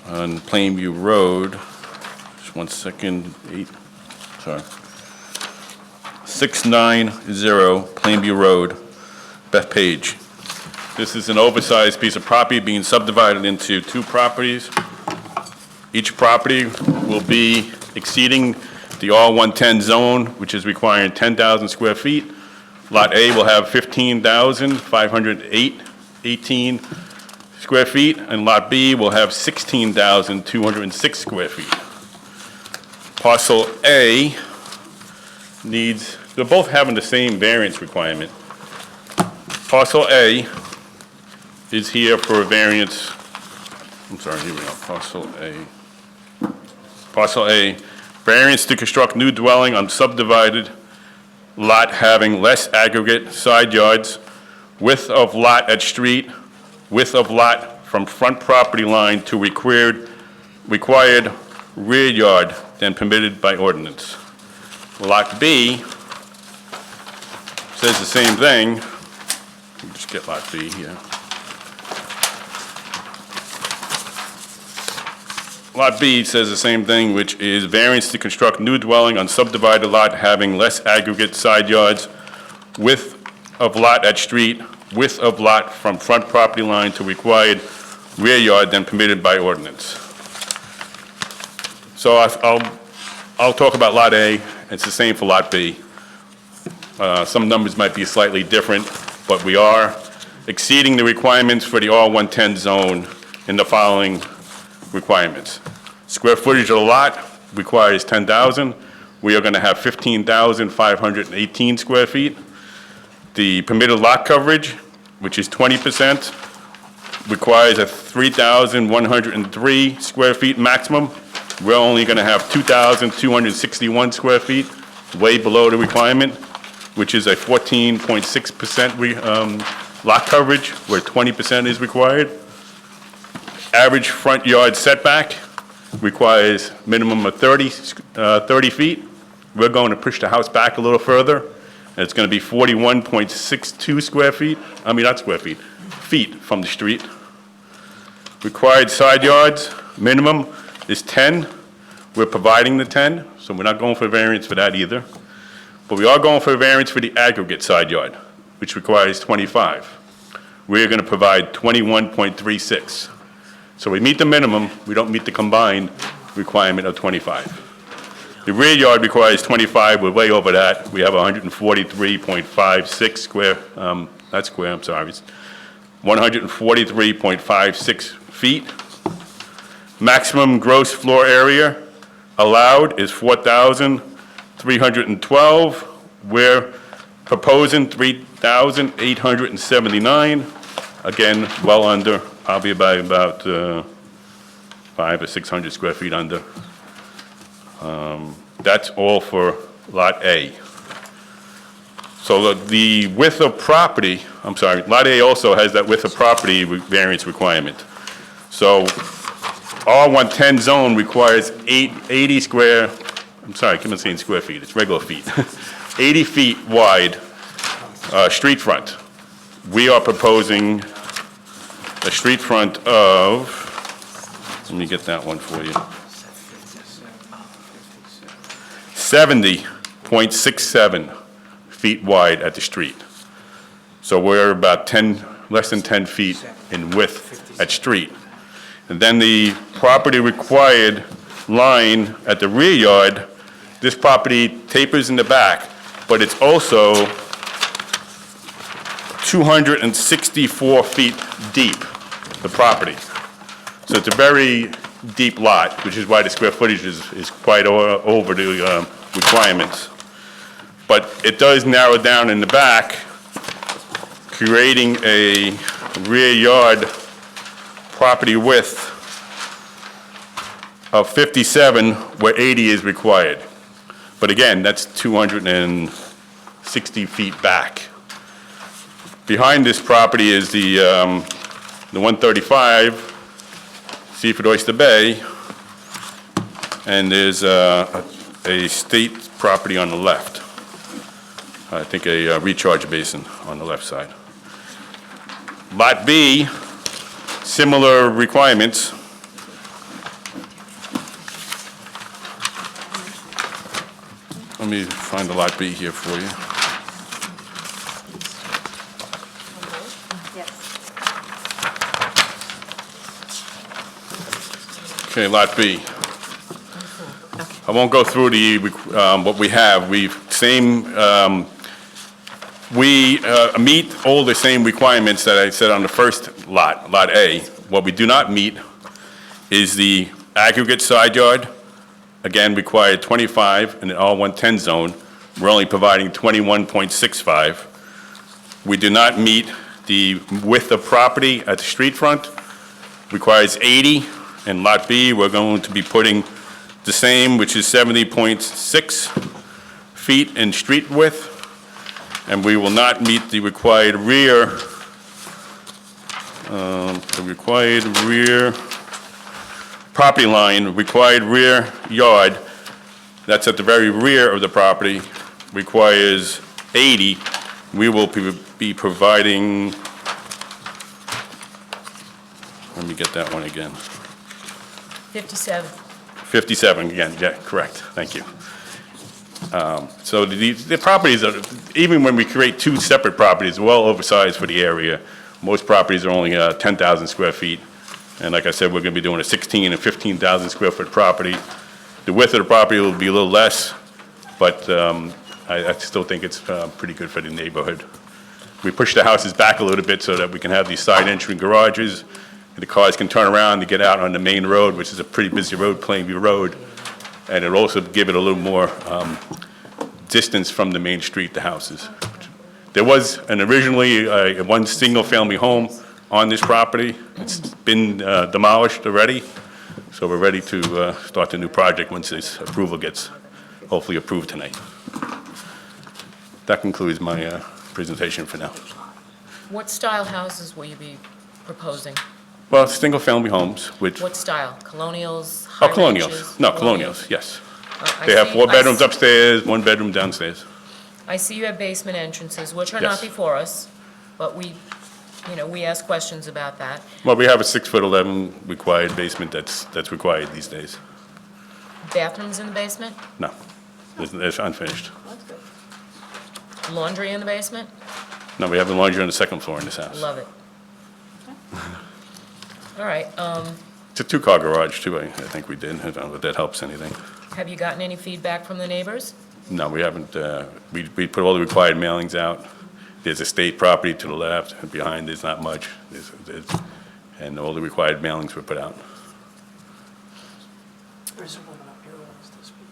on Plainview Road, just 690 Plainview Road, Bethpage. This is an oversized piece of property being subdivided into two properties. Each property will be exceeding the R110 zone, which is requiring 10,000 square feet. Lot A will have 15,518 square feet, and Lot B will have 16,206 square feet. Parcel A needs, they're both having the same variance requirement. Parcel A is here for a variance, here we go, Parcel A, variance to construct new dwelling on subdivided lot having less aggregate side yards, width of lot at street, width of lot from front property line to required rear yard than permitted by ordinance. Lot B says the same thing. Let me just get Lot B here. Lot B says the same thing, which is variance to construct new dwelling on subdivided lot having less aggregate side yards, width of lot at street, width of lot from front property line to required rear yard than permitted by ordinance. So I'll talk about Lot A. It's the same for Lot B. Some numbers might be slightly different, but we are exceeding the requirements for the R110 zone in the following requirements. Square footage of the lot requires 10,000. We are going to have 15,518 square feet. The permitted lot coverage, which is 20%, requires a 3,103 square feet maximum. We're only going to have 2,261 square feet, way below the requirement, which is a 14.6% lot coverage, where 20% is required. Average front yard setback requires minimum of 30 feet. We're going to push the house back a little further, and it's going to be 41.62 square feet. I mean, not square feet, feet from the street. Required side yards, minimum is 10. We're providing the 10, so we're not going for a variance for that either. But we are going for a variance for the aggregate side yard, which requires 25. We're going to provide 21.36. So we meet the minimum, we don't meet the combined requirement of 25. The rear yard requires 25, we're way over that. We have 143.56 square, not square, I'm sorry, it's 143.56 feet. Maximum gross floor area allowed is 4,312. We're proposing 3,879. Again, well under, probably by about 500 or 600 square feet under. That's all for Lot A. So the width of property, Lot A also has that width of property variance requirement. So R110 zone requires 80 square, I keep on saying square feet, it's regular feet. 80 feet wide street front. We are proposing a street front of, let me get that one for you, 70.67 feet wide at the street. So we're about less than 10 feet in width at street. And then the property required line at the rear yard, this property tapers in the back, but it's also 264 feet deep, the property. So it's a very deep lot, which is why the square footage is quite over the requirements. But it does narrow down in the back, creating a rear yard property width of 57 where 80 is required. But again, that's 260 feet back. Behind this property is the 135 Seaford Oyster Bay, and there's a state property on the left. I think a recharge basin on the left side. Lot B, similar requirements. Let me find the Lot B here for you. Okay, Lot B. I won't go through what we have. We meet all the same requirements that I said on the first lot, Lot A. What we do not meet is the aggregate side yard. Again, required 25 in the R110 zone. We're only providing 21.65. We do not meet the width of property at the street front. Requires 80. In Lot B, we're going to be putting the same, which is 70.6 feet in street width. And we will not meet the required rear property line, required rear yard. That's at the very rear of the property, requires 80. We will be providing, let me get that one again. 57. 57 again, yeah, correct, thank you. So the properties, even when we create two separate properties, well oversized for the area. Most properties are only 10,000 square feet. And like I said, we're going to be doing a 16 and 15,000 square foot property. The width of the property will be a little less, but I still think it's pretty good for the neighborhood. We push the houses back a little bit so that we can have these side entry garages. The cars can turn around to get out on the main road, which is a pretty busy road, Plainview Road. And it'll also give it a little more distance from the main street, the houses. There was originally one single-family home on this property. It's been demolished already, so we're ready to start the new project once this approval gets hopefully approved tonight. That concludes my presentation for now. What style houses will you be proposing? Well, single-family homes, which... What style? Colonials? Oh, high colonials. ranches, No, colonials, yes. I They have see- 4 I bedrooms see- upstairs, 1 bedroom downstairs. I see you have basement entrances, which are not Yes. before us, but we ask questions about that. Well, we have a 6'11" required basement that's required these days. Bathrooms in the basement? No, it's unfinished. Laundry in the basement? No, we have the laundry on the second floor in this house. Love it. All right, It's a 2-car garage, too, I think we did. I don't know if that helps anything. have you gotten any feedback from the neighbors? No, we haven't. We put all the required mailings out. There's a state property to the left, and behind there's not much. And all the required mailings were put out. There's a woman up here who wants to speak.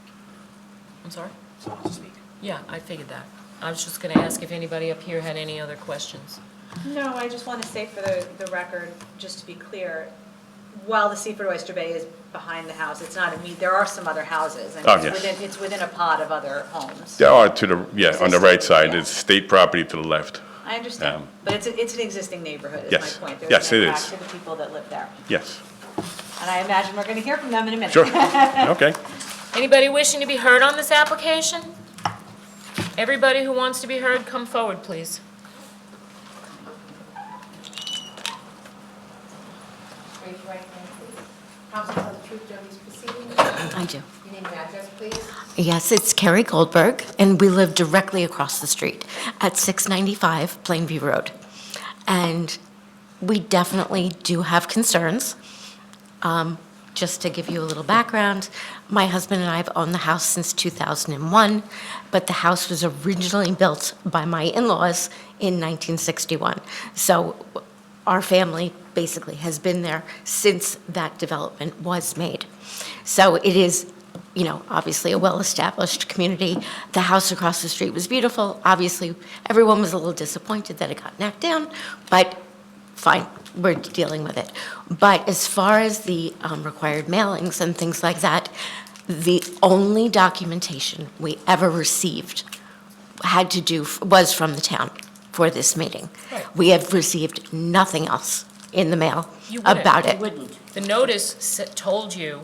I'm sorry? Someone to speak. Yeah, I figured that. I was just going to ask if anybody up here had any other questions. No, I just want to say for the record, just to be clear, while the Seaford Oyster Bay is behind the house, it's not there are some other houses. And Oh, yes. it's within a pod of other homes. There are on the right side, there's state property to the left. I understand, but it's an existing neighborhood, is Yes. my point. Yes, it There's an is. impact to the people that live there. Yes, And I imagine we're going to hear from them in a minute. sure, okay. Anybody wishing to be heard on this application? Everybody who wants to be heard, come forward, please. Raise your right hand, please. Promise to tell the truth during these proceedings. I do. Your name and address, please. Yes, it's Carrie Goldberg, and we live directly across the street at 695 Plainview Road. And we definitely do have concerns. Just to give you a little background, my husband and I have owned the house since 2001, but the house was originally built by my in-laws in 1961. So our family basically has been there since that development was made. So it is, obviously a well-established community. The house across the street was beautiful. Obviously, everyone was a little disappointed that it got knocked down, but fine, we're dealing with it. But as far as the required mailings and things like that, the only documentation we ever received was from the town for this meeting. Right. We have received nothing else in the mail You wouldn't. about it. The notice told you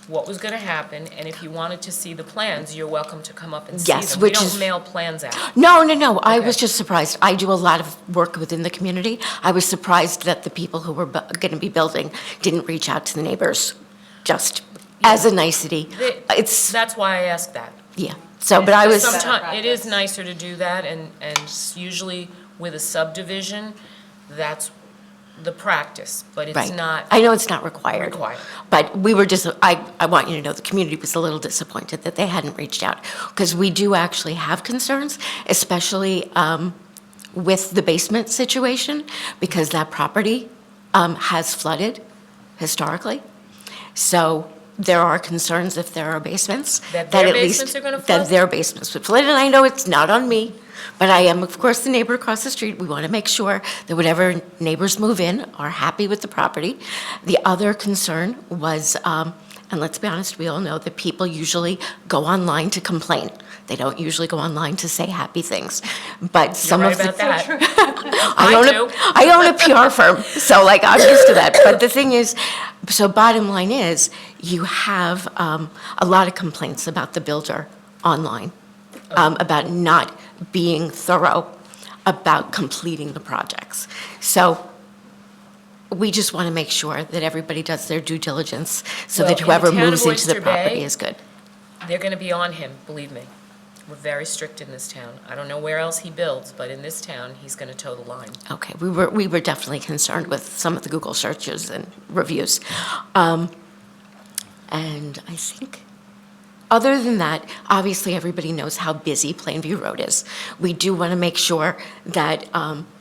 what was going to happen, and if you wanted to see the plans, you're welcome to come up and see them. Yes, which We is- don't mail plans out. No, I Okay. was just surprised. I do a lot of work within the community. I was surprised that the people who were going to be building didn't reach out to the neighbors, just as a nicety. That's why I asked that. Yeah, so, but I was. Sometimes, it is nicer to do that, and usually with a subdivision, that's the practice, but it's Right. not. I know it's not required. Required. But we were just, I want you to know, the community was a little disappointed that they hadn't reached out, because we do actually have concerns, especially with the basement situation, because that property has flooded historically. So there are concerns if there are basements. That their at least- basements are gonna flood? That their basements would flood, and I know it's not on me, but I am, of course, the neighbor across the street. We want to make sure that whatever neighbors move in are happy with the property. The other concern was, and let's be honest, we all know that people usually go online to complain. They don't usually go online to say happy things. But some You're of right the. about that. I own a PR firm, so like, I'm used to that. But the thing is, so bottom line is, you have a lot of complaints about the builder online, about not being thorough about completing the projects. So we just want to make sure that everybody does their due diligence, so Well, that in the whoever town of moves into the Oyster property Bay- is good. They're going to be on him, believe me. We're very strict in this town. I don't know where else he builds, but in this town, he's going to toe the line. Okay, we were definitely concerned with some of the Google searches and reviews. And I think, other than that, obviously, everybody knows how busy Plainview Road is. We do want to make sure that,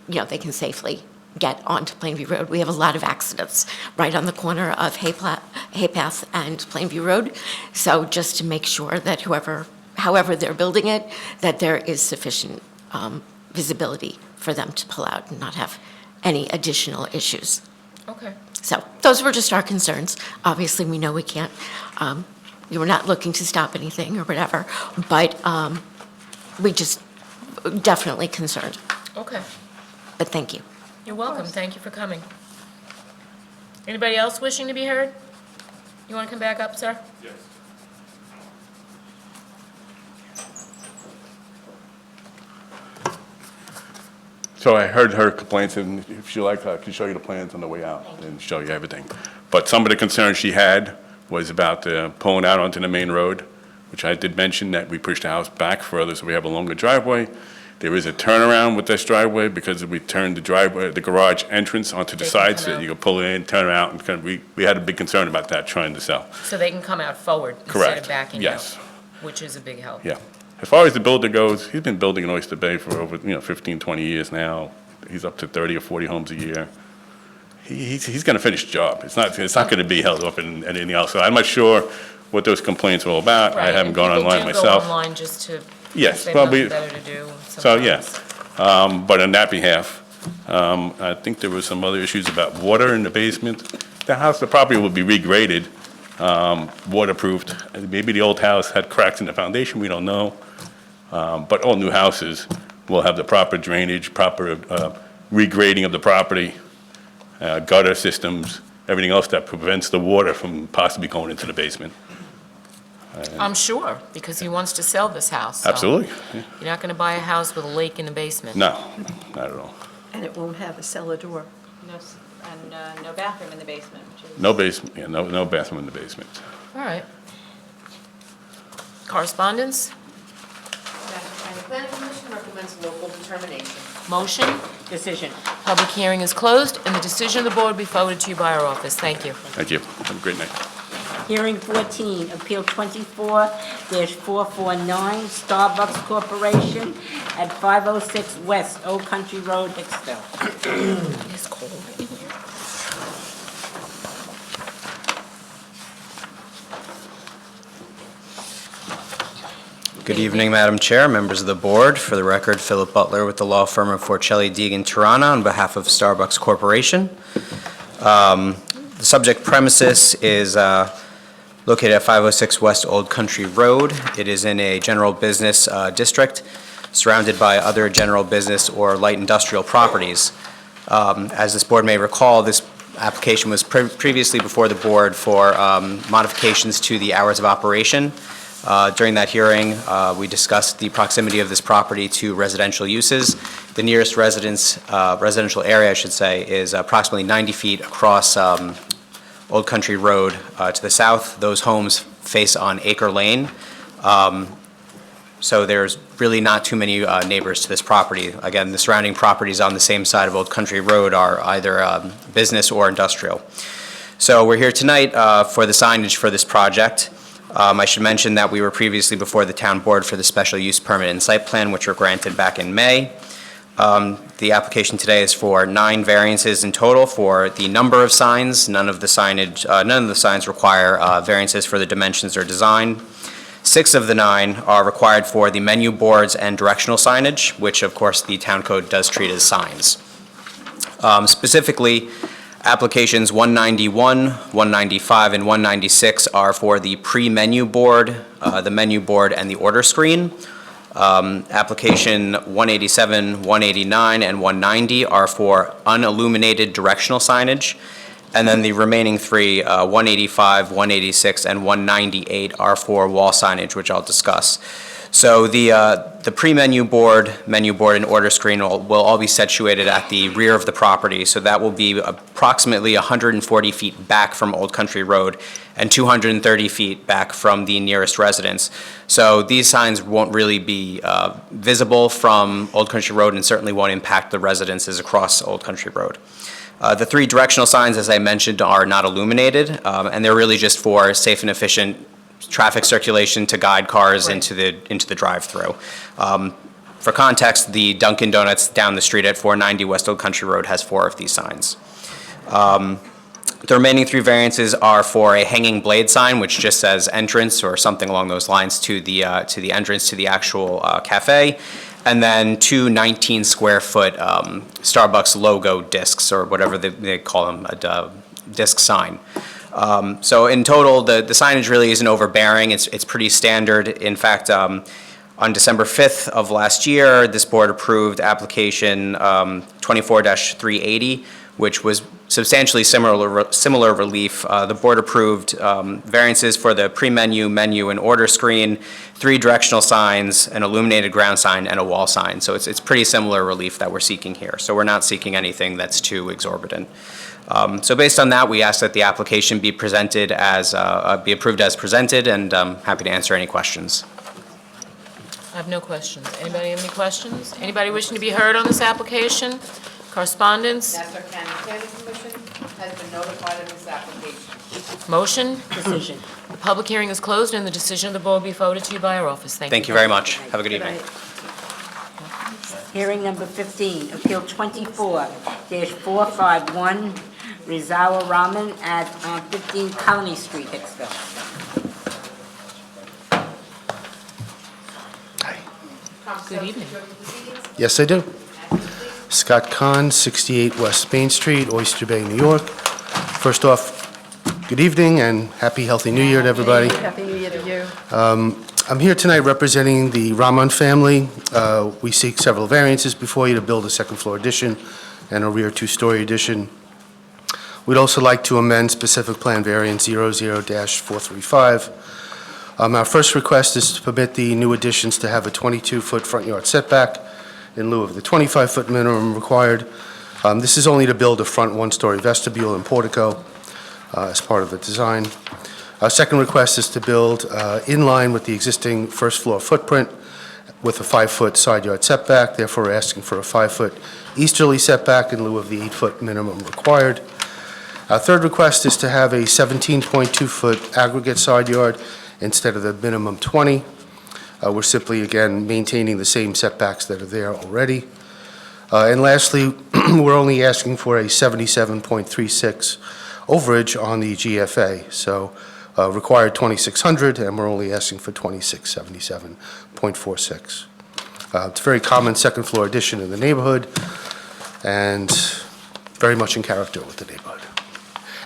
they can safely get onto Plainview Road. We have a lot of accidents right on the corner of Haypath and Plainview Road. So just to make sure that however they're building it, that there is sufficient visibility for them to pull out and not have any additional issues. Okay. So those were just our concerns. Obviously, we know we can't, we were not looking to stop anything or whatever, but we just definitely concerned. Okay. But thank you. You're welcome. Thank you for coming. Anybody else wishing to be heard? You want to come back up, sir? Yes. So I heard her complaints, and if you like, I can show you the plans on the way out and show you everything. But some of the concerns she had was about pulling out onto the main road, which I did mention that we pushed the house back further so we have a longer driveway. There is a turnaround with this driveway because we turned the garage entrance onto the They can side come so that out. you could pull in, turn around, and kind of, we had a big concern about that trying to sell. So they can come out forward instead Correct. of backing out? Yes. Which is a big help. Yeah. As far as the builder goes, he's been building in Oyster Bay for over, 15, 20 years now. He's up to 30 or 40 homes a year. He's going to finish the job. It's not going to be held up in anything else. So I'm not sure what those complaints were all about. I Right, haven't and gone online People myself. do go online just to, Yes, they have nothing probably- better to do So, yeah. sometimes. But on that behalf, I think there were some other issues about water in the basement. The property will be regraded, waterproofed. Maybe the old house had cracks in the foundation, we don't know. But all new houses will have the proper drainage, proper regrading of the property, gutter systems, everything else that prevents the water from possibly going into the basement. I'm sure, because he wants to sell this house. so Absolutely. Yeah. You're not going to buy a house with a lake in the basement. No, not at all. And it won't have a cellar door. And no bathroom in the basement, which is. No basement, yeah, no bathroom in the basement. All right. Correspondence? Madam County Planning Commission recommends local determination. Motion? Decision. Public hearing is closed, and the decision of the board will be forwarded to you by our office. Thank you. Thank you. Have a great night. Hearing 14, Appeal 24-449, Starbucks Corporation at 506 West Old Country Road, Hicksville. It's cold in here. Good evening, Madam Chair, members of the board. For the record, Philip Butler with the law firm of Forcelli, Deegan, Tirana on behalf of Starbucks Corporation. The subject premises is located at 506 West Old Country Road. It is in a general business district surrounded by other general business or light industrial properties. As this board may recall, this application was previously before the board for modifications to the hours of operation. During that hearing, we discussed the proximity of this property to residential uses. The nearest residential area, I should say, is approximately 90 feet across Old Country Road to the south. Those homes face on Acre Lane. So there's really not too many neighbors to this property. Again, the surrounding properties on the same side of Old Country Road are either business or industrial. So we're here tonight for the signage for this project. I should mention that we were previously before the town board for the special use permit and site plan, which were granted back in May. The application today is for 9 variances in total for the number of signs. None of the signs require variances for the dimensions or design. 6 of the 9 are required for the menu boards and directional signage, which of course the town code does treat as signs. Specifically, applications 191, 195, and 196 are for the pre-menu board, the menu board, and the order screen. Application 187, 189, and 190 are for unilluminated directional signage. And then the remaining 3, 185, 186, and 198 are for wall signage, which I'll discuss. So the pre-menu board, menu board, and order screen will all be situated at the rear of the property. So that will be approximately 140 feet back from Old Country Road and 230 feet back from the nearest residence. So these signs won't really be visible from Old Country Road and certainly won't impact the residences across Old Country Road. The 3 directional signs, as I mentioned, are not illuminated, and they're really just for safe and efficient traffic circulation to guide cars into the drive-through. For context, the Dunkin' Donuts down the street at 490 West Old Country Road has 4 of these signs. The remaining 3 variances are for a hanging blade sign, which just says entrance or something along those lines to the entrance to the actual cafe, and then 2 19-square-foot Starbucks logo discs, or whatever they call them, a disc sign. So in total, the signage really isn't overbearing. It's pretty standard. In fact, on December 5th of last year, this board approved application 24-380, which was substantially similar relief. The board approved variances for the pre-menu, menu, and order screen, 3 directional signs, an illuminated ground sign, and a wall sign. So it's pretty similar relief that we're seeking here. So we're not seeking anything that's too exorbitant. So based on that, we ask that the application be presented as, be approved as presented, and I'm happy to answer any questions. I have no questions. Anybody have any questions? Anybody wishing to be heard on this application? Correspondence? Nassau County Planning Commission has been notified of this application. Motion? Decision. The public hearing is closed, and the decision of the board will be forwarded to you by our office. Thank you. Thank you very much. Have a good evening. Hearing number 15, Appeal 24-451, Rizawa Rahman at 15 Colony Street, Hicksville. Good evening. Yes, I do. Scott Kahn, 68 West Main Street, Oyster Bay, New York. First off, good evening and happy, healthy New Year to everybody. Happy New Year to you. I'm here tonight representing the Rahman family. We seek several variances before you to build a second-floor addition and a rear 2-story addition. We'd also like to amend specific plan variance 00-435. Our first request is to permit the new additions to have a 22-foot front yard setback in lieu of the 25-foot minimum required. This is only to build a front 1-story vestibule and portico as part of the design. Our second request is to build in line with the existing first-floor footprint with a 5-foot side yard setback. Therefore, we're asking for a 5-foot easterly setback in lieu of the 8-foot minimum required. Our third request is to have a 17.2-foot aggregate side yard instead of the minimum 20. We're simply, again, maintaining the same setbacks that are there already. And lastly, we're only asking for a 77.36 overage on the GFA. So required 2,600, and we're only asking for 2,677.46. It's a very common second-floor addition in the neighborhood, and very much in character with the neighborhood.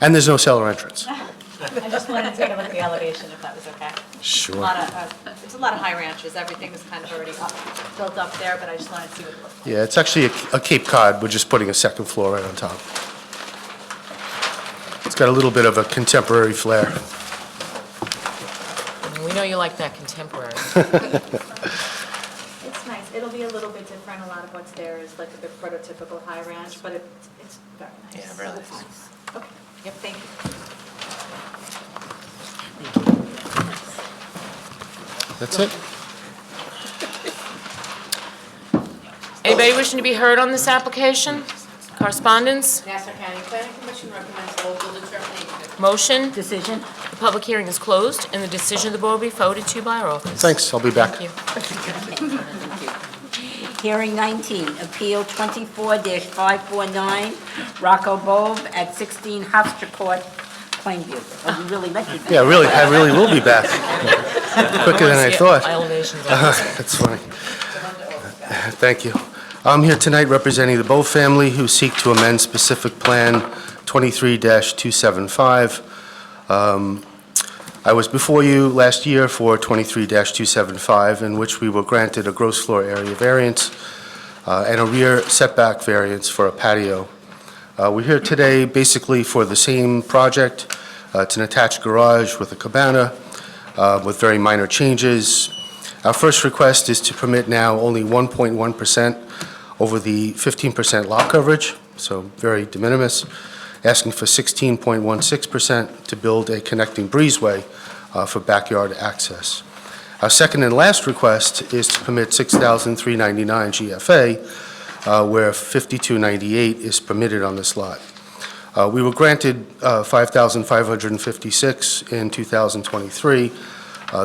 And there's no cellar entrance. I just wanted to take a look at the elevation, if that was okay. Sure. It's a lot of high ranches, everything is kind of already built up there, but I just wanted to see what it looked like. Yeah, it's actually a Cape Cod. We're just putting a second floor right on top. It's got a little bit of a contemporary flair. We know you like that contemporary. It's nice, it'll be a little bit different, a lot of what's there is like the prototypical high ranch, but it's very nice. Yeah, really nice. Okay, yep, thank you. That's it. Anybody wishing to be heard on this application? Correspondence? Nassau County Planning Commission recommends local determination. Motion? Decision. The public hearing is closed, and the decision of the board will be forwarded to you by our office. Thanks, I'll be back. Thank you. Hearing 19, Appeal 24-549, Rocco Bove at 16 Hofstra Court, Plainview. Oh, you really met me. Yeah, really, I really will be back. Quicker than I thought. Elevations on this. That's funny. Thank you. I'm here tonight representing the Bove family who seek to amend specific plan 23-275. I was before you last year for 23-275, in which we were granted a gross floor area variance and a rear setback variance for a patio. We're here today basically for the same project. It's an attached garage with a cabana with very minor changes. Our first request is to permit now only 1.1% over the 15% lot coverage, so very de minimis, asking for 16.16% to build a connecting breezeway for backyard access. Our second and last request is to permit 6,399 GFA, where 5,298 is permitted on this lot. We were granted 5,556 in 2023.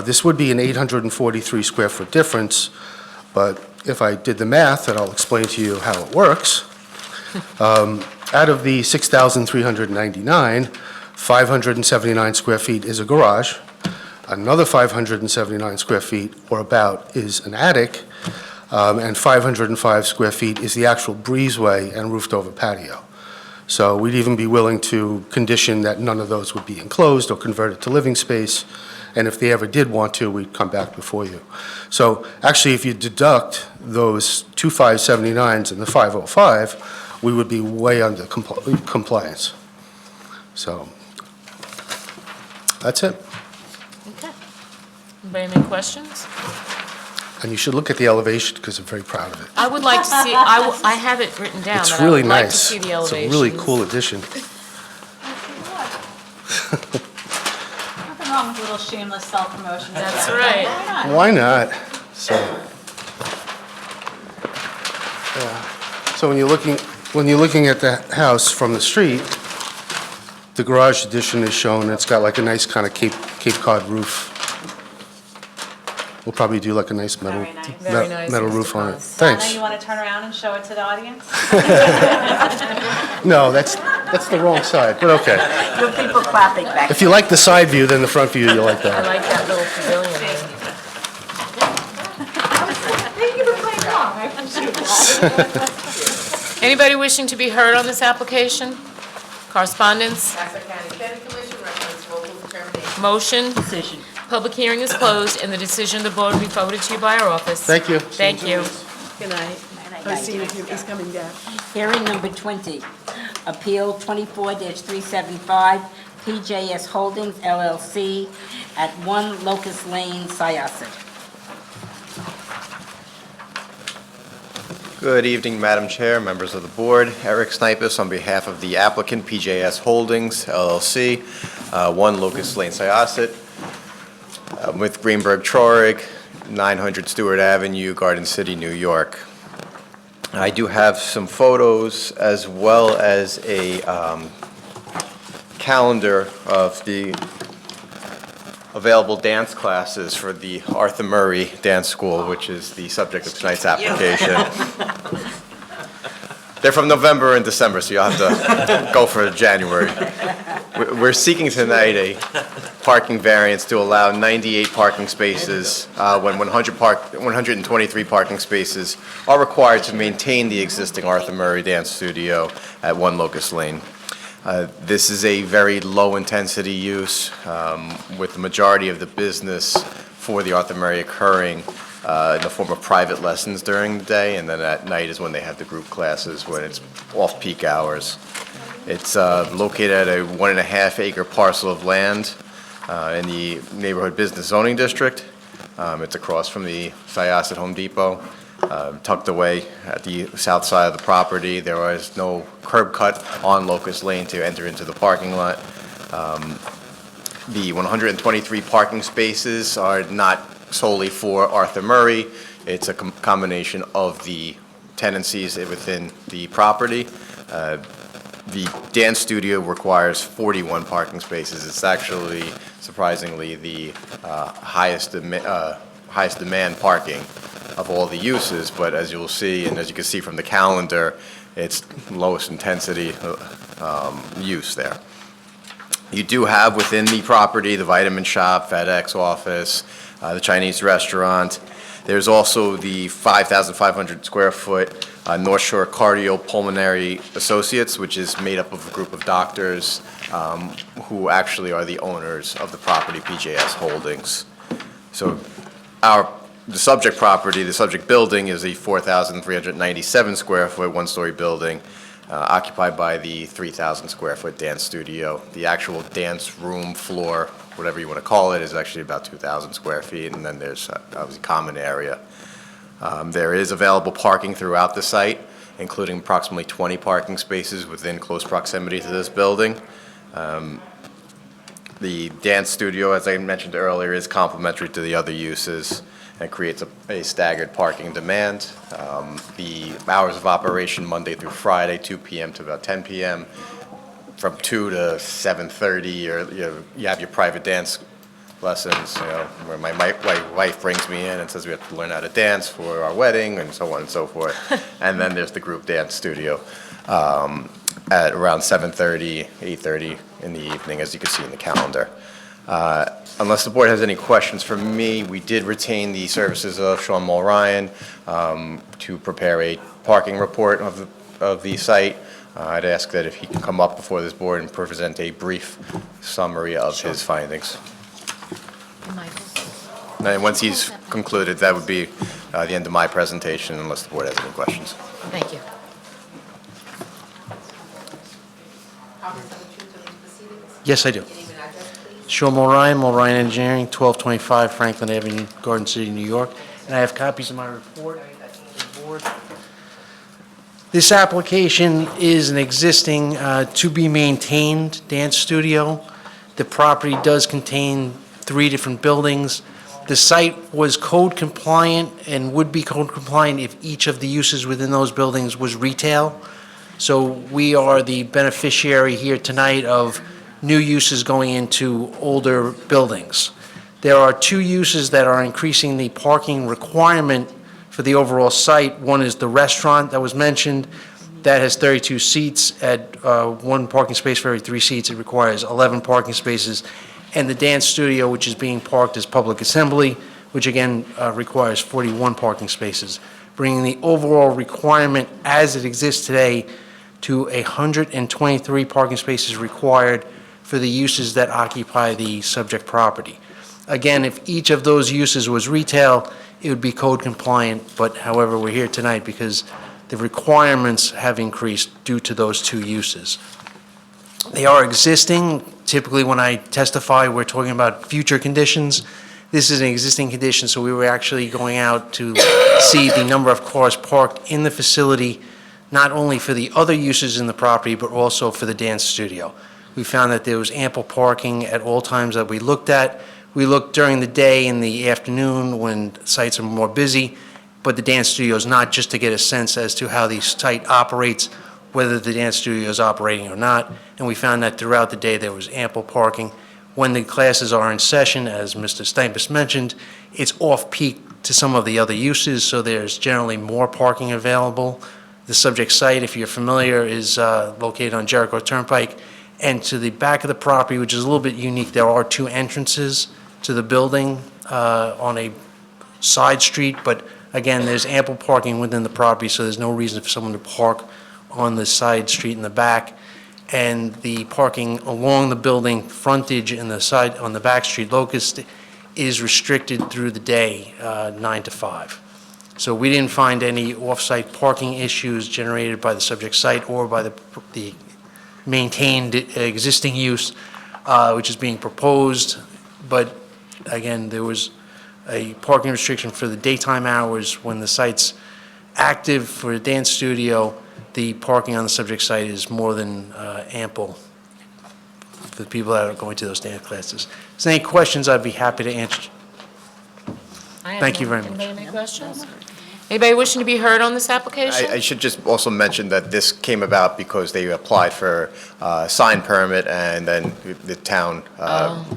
This would be an 843 square foot difference, but if I did the math, and I'll explain to you how it works, out of the 6,399, 579 square feet is a garage, another 579 square feet, or about, is an attic, and 505 square feet is the actual breezeway and roofed-over patio. So we'd even be willing to condition that none of those would be enclosed or converted to living space, and if they ever did want to, we'd come back before you. So actually, if you deduct those two 579s and the 505, we would be way under compliance. So that's it. Okay. Anybody have any questions? And you should look at the elevation because I'm very proud of it. I would like to see, I have it written down, It's that I really would like to nice. see the It's elevation. a really cool addition. Nothing wrong with a little shameless self-promotion. That's right. Why not? So, yeah. So when you're looking at the house from the street, the garage addition is shown. It's got like a nice kind of Cape Cod roof. We'll probably do like a nice metal, Very nice. Very nice, metal Mr. roof on it. Cos. Donna, Thanks. you want to turn around and show it to the audience? No, that's the wrong side, but okay. Your people clapping back. If you like the side view, then the front view, you like I that. like that little pavilion. Thank you for playing along, I appreciate that. Anybody wishing to be heard on this application? Correspondence? Nassau County Planning Commission recommends local determination. Motion? Decision. Public hearing is closed, and the decision of the board will be forwarded to you by our office. Thank you. Thank you. Good night. I'll see you if he's coming down. Hearing number 20, Appeal 24-375, PJS Holdings LLC at 1 Locust Lane, Syosset. Good evening, Madam Chair, members of the board. Eric Snipus on behalf of the applicant, PJS Holdings LLC, 1 Locust Lane, Syosset. I'm with Greenberg Traurig, 900 Stewart Avenue, Garden City, New York. I do have some photos as well as a calendar of the available dance classes for the Arthur Murray Dance School, which is the subject of tonight's application. They're from November and December, so you'll have to go for January. We're seeking tonight parking variance to allow 98 parking spaces when 123 parking spaces are required to maintain the existing Arthur Murray Dance Studio at 1 Locust Lane. This is a very low-intensity use, with the majority of the business for the Arthur Murray occurring in the form of private lessons during the day, and then at night is when they have the group classes, when it's off-peak hours. It's located at a 1.5 acre parcel of land in the Neighborhood Business Zoning District. It's across from the Syosset Home Depot, tucked away at the south side of the property. There is no curb cut on Locust Lane to enter into the parking lot. The 123 parking spaces are not solely for Arthur Murray. It's a combination of the tenancies within the property. The dance studio requires 41 parking spaces. It's actually, surprisingly, the highest demand parking of all the uses, but as you'll see, and as you can see from the calendar, it's lowest intensity use there. You do have within the property the vitamin shop, FedEx office, the Chinese restaurant. There's also the 5,500 square foot North Shore Cardiopulmonary Associates, which is made up of a group of doctors who actually are the owners of the property, PJS Holdings. So the subject property, the subject building is a 4,397 square foot, one-story building occupied by the 3,000 square foot dance studio. The actual dance room floor, whatever you want to call it, is actually about 2,000 square feet, and then there's obviously common area. There is available parking throughout the site, including approximately 20 parking spaces within close proximity to this building. The dance studio, as I mentioned earlier, is complementary to the other uses and creates a staggered parking demand. The hours of operation, Monday through Friday, 2 p.m. to about 10 p.m. From 2 to 7:30, you have your private dance lessons, where my wife brings me in and says we have to learn how to dance for our wedding, and so on and so forth. And then there's the group dance studio at around 7:30, 8:30 in the evening, as you can see in the calendar. Unless the board has any questions for me, we did retain the services of Sean Mulryan to prepare a parking report of the site. I'd ask that if he can come up before this board and present a brief summary of his findings. And once he's concluded, that would be the end of my presentation, unless the board has any questions. Thank you. Yes, I do. Sean Mulryan, Mulryan Engineering, 1225 Franklin Avenue, Garden City, New York. And I have copies of my report. The board. This application is an existing to-be-maintained dance studio. The property does contain 3 different buildings. The site was code compliant and would be code compliant if each of the uses within those buildings was retail. So we are the beneficiary here tonight of new uses going into older buildings. There are 2 uses that are increasing the parking requirement for the overall site. One is the restaurant that was mentioned. That has 32 seats. At 1 parking space for every 3 seats, it requires 11 parking spaces. And the dance studio, which is being parked as public assembly, which again requires 41 parking spaces, bringing the overall requirement as it exists today to 123 parking spaces required for the uses that occupy the subject property. Again, if each of those uses was retail, it would be code compliant, but however, we're here tonight because the requirements have increased due to those 2 uses. They are existing. Typically, when I testify, we're talking about future conditions. This is an existing condition, so we were actually going out to see the number of cars parked in the facility, not only for the other uses in the property, but also for the dance studio. We found that there was ample parking at all times that we looked at. We looked during the day and the afternoon when sites are more busy, but the dance studio is not, just to get a sense as to how the site operates, whether the dance studio is operating or not. And we found that throughout the day there was ample parking. When the classes are in session, as Mr. Steinbus mentioned, it's off-peak to some of the other uses, so there's generally more parking available. The subject site, if you're familiar, is located on Jericho Turnpike, And to the back of the property, which is a little bit unique, there are two entrances to the building on a side street, but again, there's ample parking within the property, so there's no reason for someone to park on the side street in the back. And the parking along the building frontage in the side, on the back street, Locust, is restricted through the day, 9 to 5. So we didn't find any off-site parking issues generated by the subject site or by the maintained existing use, which is being proposed. But again, there was a parking restriction for the daytime hours. When the site's active for a dance studio, the parking on the subject site is more than ample for the people that are going to those dance classes. If there's any questions, I'd be happy to answer. Thank you very much. Anybody have any questions? Anybody wishing to be heard on this application? I should just also mention that this came about because they applied for a sign permit, and then the town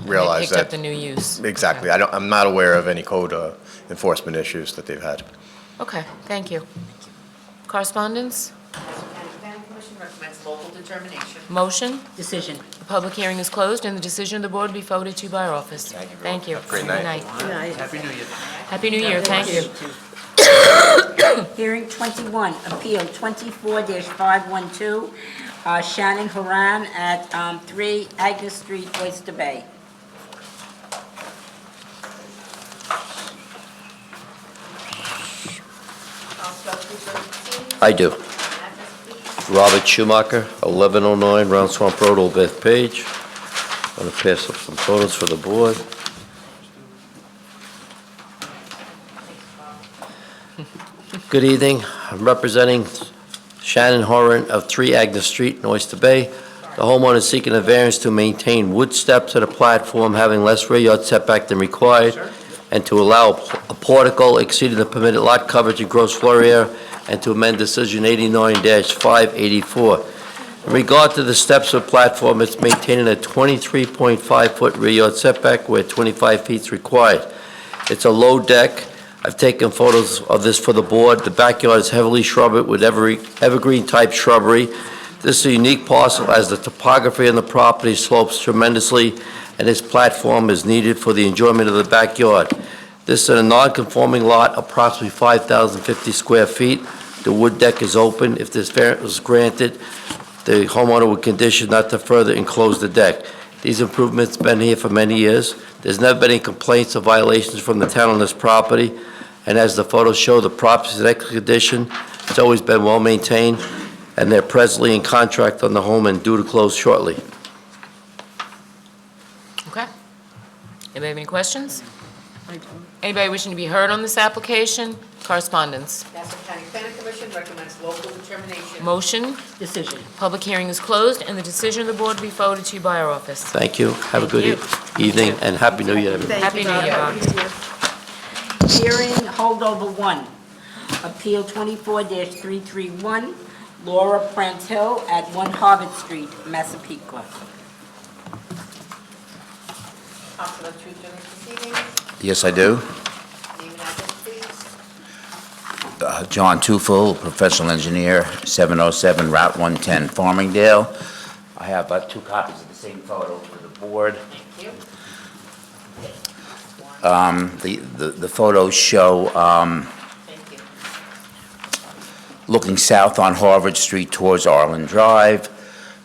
realized Picked up that. the new use. Exactly. I'm not aware of any code enforcement issues that they've had. Okay, thank you. Correspondence? Planning Commission recommends local determination. Motion? Decision. The public hearing is closed, and the decision of the board will be forwarded to by our office. Thank you. Great night. Good night. Happy New Year. Happy New Year, thank you. Hearing 21, Appeal 24-512, Shannon Horan at 3 Agnes Street, Oyster Bay. I do. Robert Schumacher, 1109 Round Swamp Road, Old Bethpage. I'm going to pass up some photos for the board. Good evening. I'm representing Shannon Horan of 3 Agnes Street in Oyster Bay. The homeowner is seeking a variance to maintain wood steps at a platform having less rear yard setback than required, and to allow a portico exceeding the permitted lot coverage and gross floor area, and to amend Decision 89-584. In regard to the steps of platform, it's maintaining a 23.5-foot rear yard setback where 25 feet is required. It's a low deck. I've taken photos of this for the board. The backyard is heavily shrubbered with evergreen-type shrubbery. This is a unique parcel as the topography on the property slopes tremendously, and this platform is needed for the enjoyment of the backyard. This is a non-conforming lot, approximately 5,050 square feet. The wood deck is open. If this variance was granted, the homeowner would condition not to further enclose the deck. These improvements have been here for many years. There's never been any complaints or violations from the town on this property, and as the photos show, the property is in excellent condition. It's always been well-maintained, and they're presently in contract on the home and due to close shortly. Okay. Anybody have any questions? Anybody wishing to be heard on this application? Correspondence? Nassau County Planning Commission recommends local determination. Motion? Decision. Public hearing is closed, and the decision of the board will be forwarded to you by our office. Thank you. Have a good evening, and Happy New Year, everybody. Happy New Year, Bob. Hearing holdover 1, Appeal 24-331, Laura Pranthill at 1 Harvard Street, Massapequa. Councilor Truth during proceedings. Yes, I do. Name and address, please. John Tufel, professional engineer, 707 Route 110, Farmingdale. I have 2 copies of the same photo for the board. Thank you. The photos show Thank you. looking south on Harvard Street towards Arlen Drive.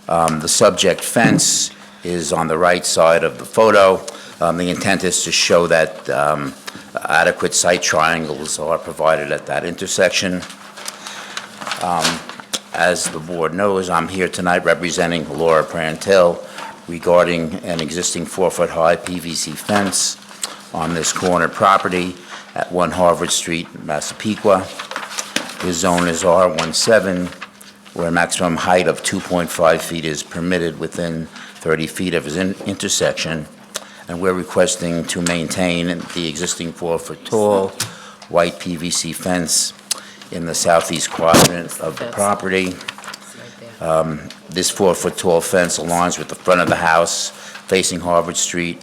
The subject fence is on the right side of the photo. The intent is to show that adequate sight triangles are provided at that intersection. As the board knows, I'm here tonight representing Laura Pranthill regarding an existing 4-foot-high PVC fence on this corner property at 1 Harvard Street, Massapequa. The zone is R17, where a maximum height of 2.5 feet is permitted within 30 feet of his intersection. And we're requesting to maintain the existing 4-foot-tall white PVC fence in the southeast quadrant of the property. This 4-foot-tall fence aligns with the front of the house facing Harvard Street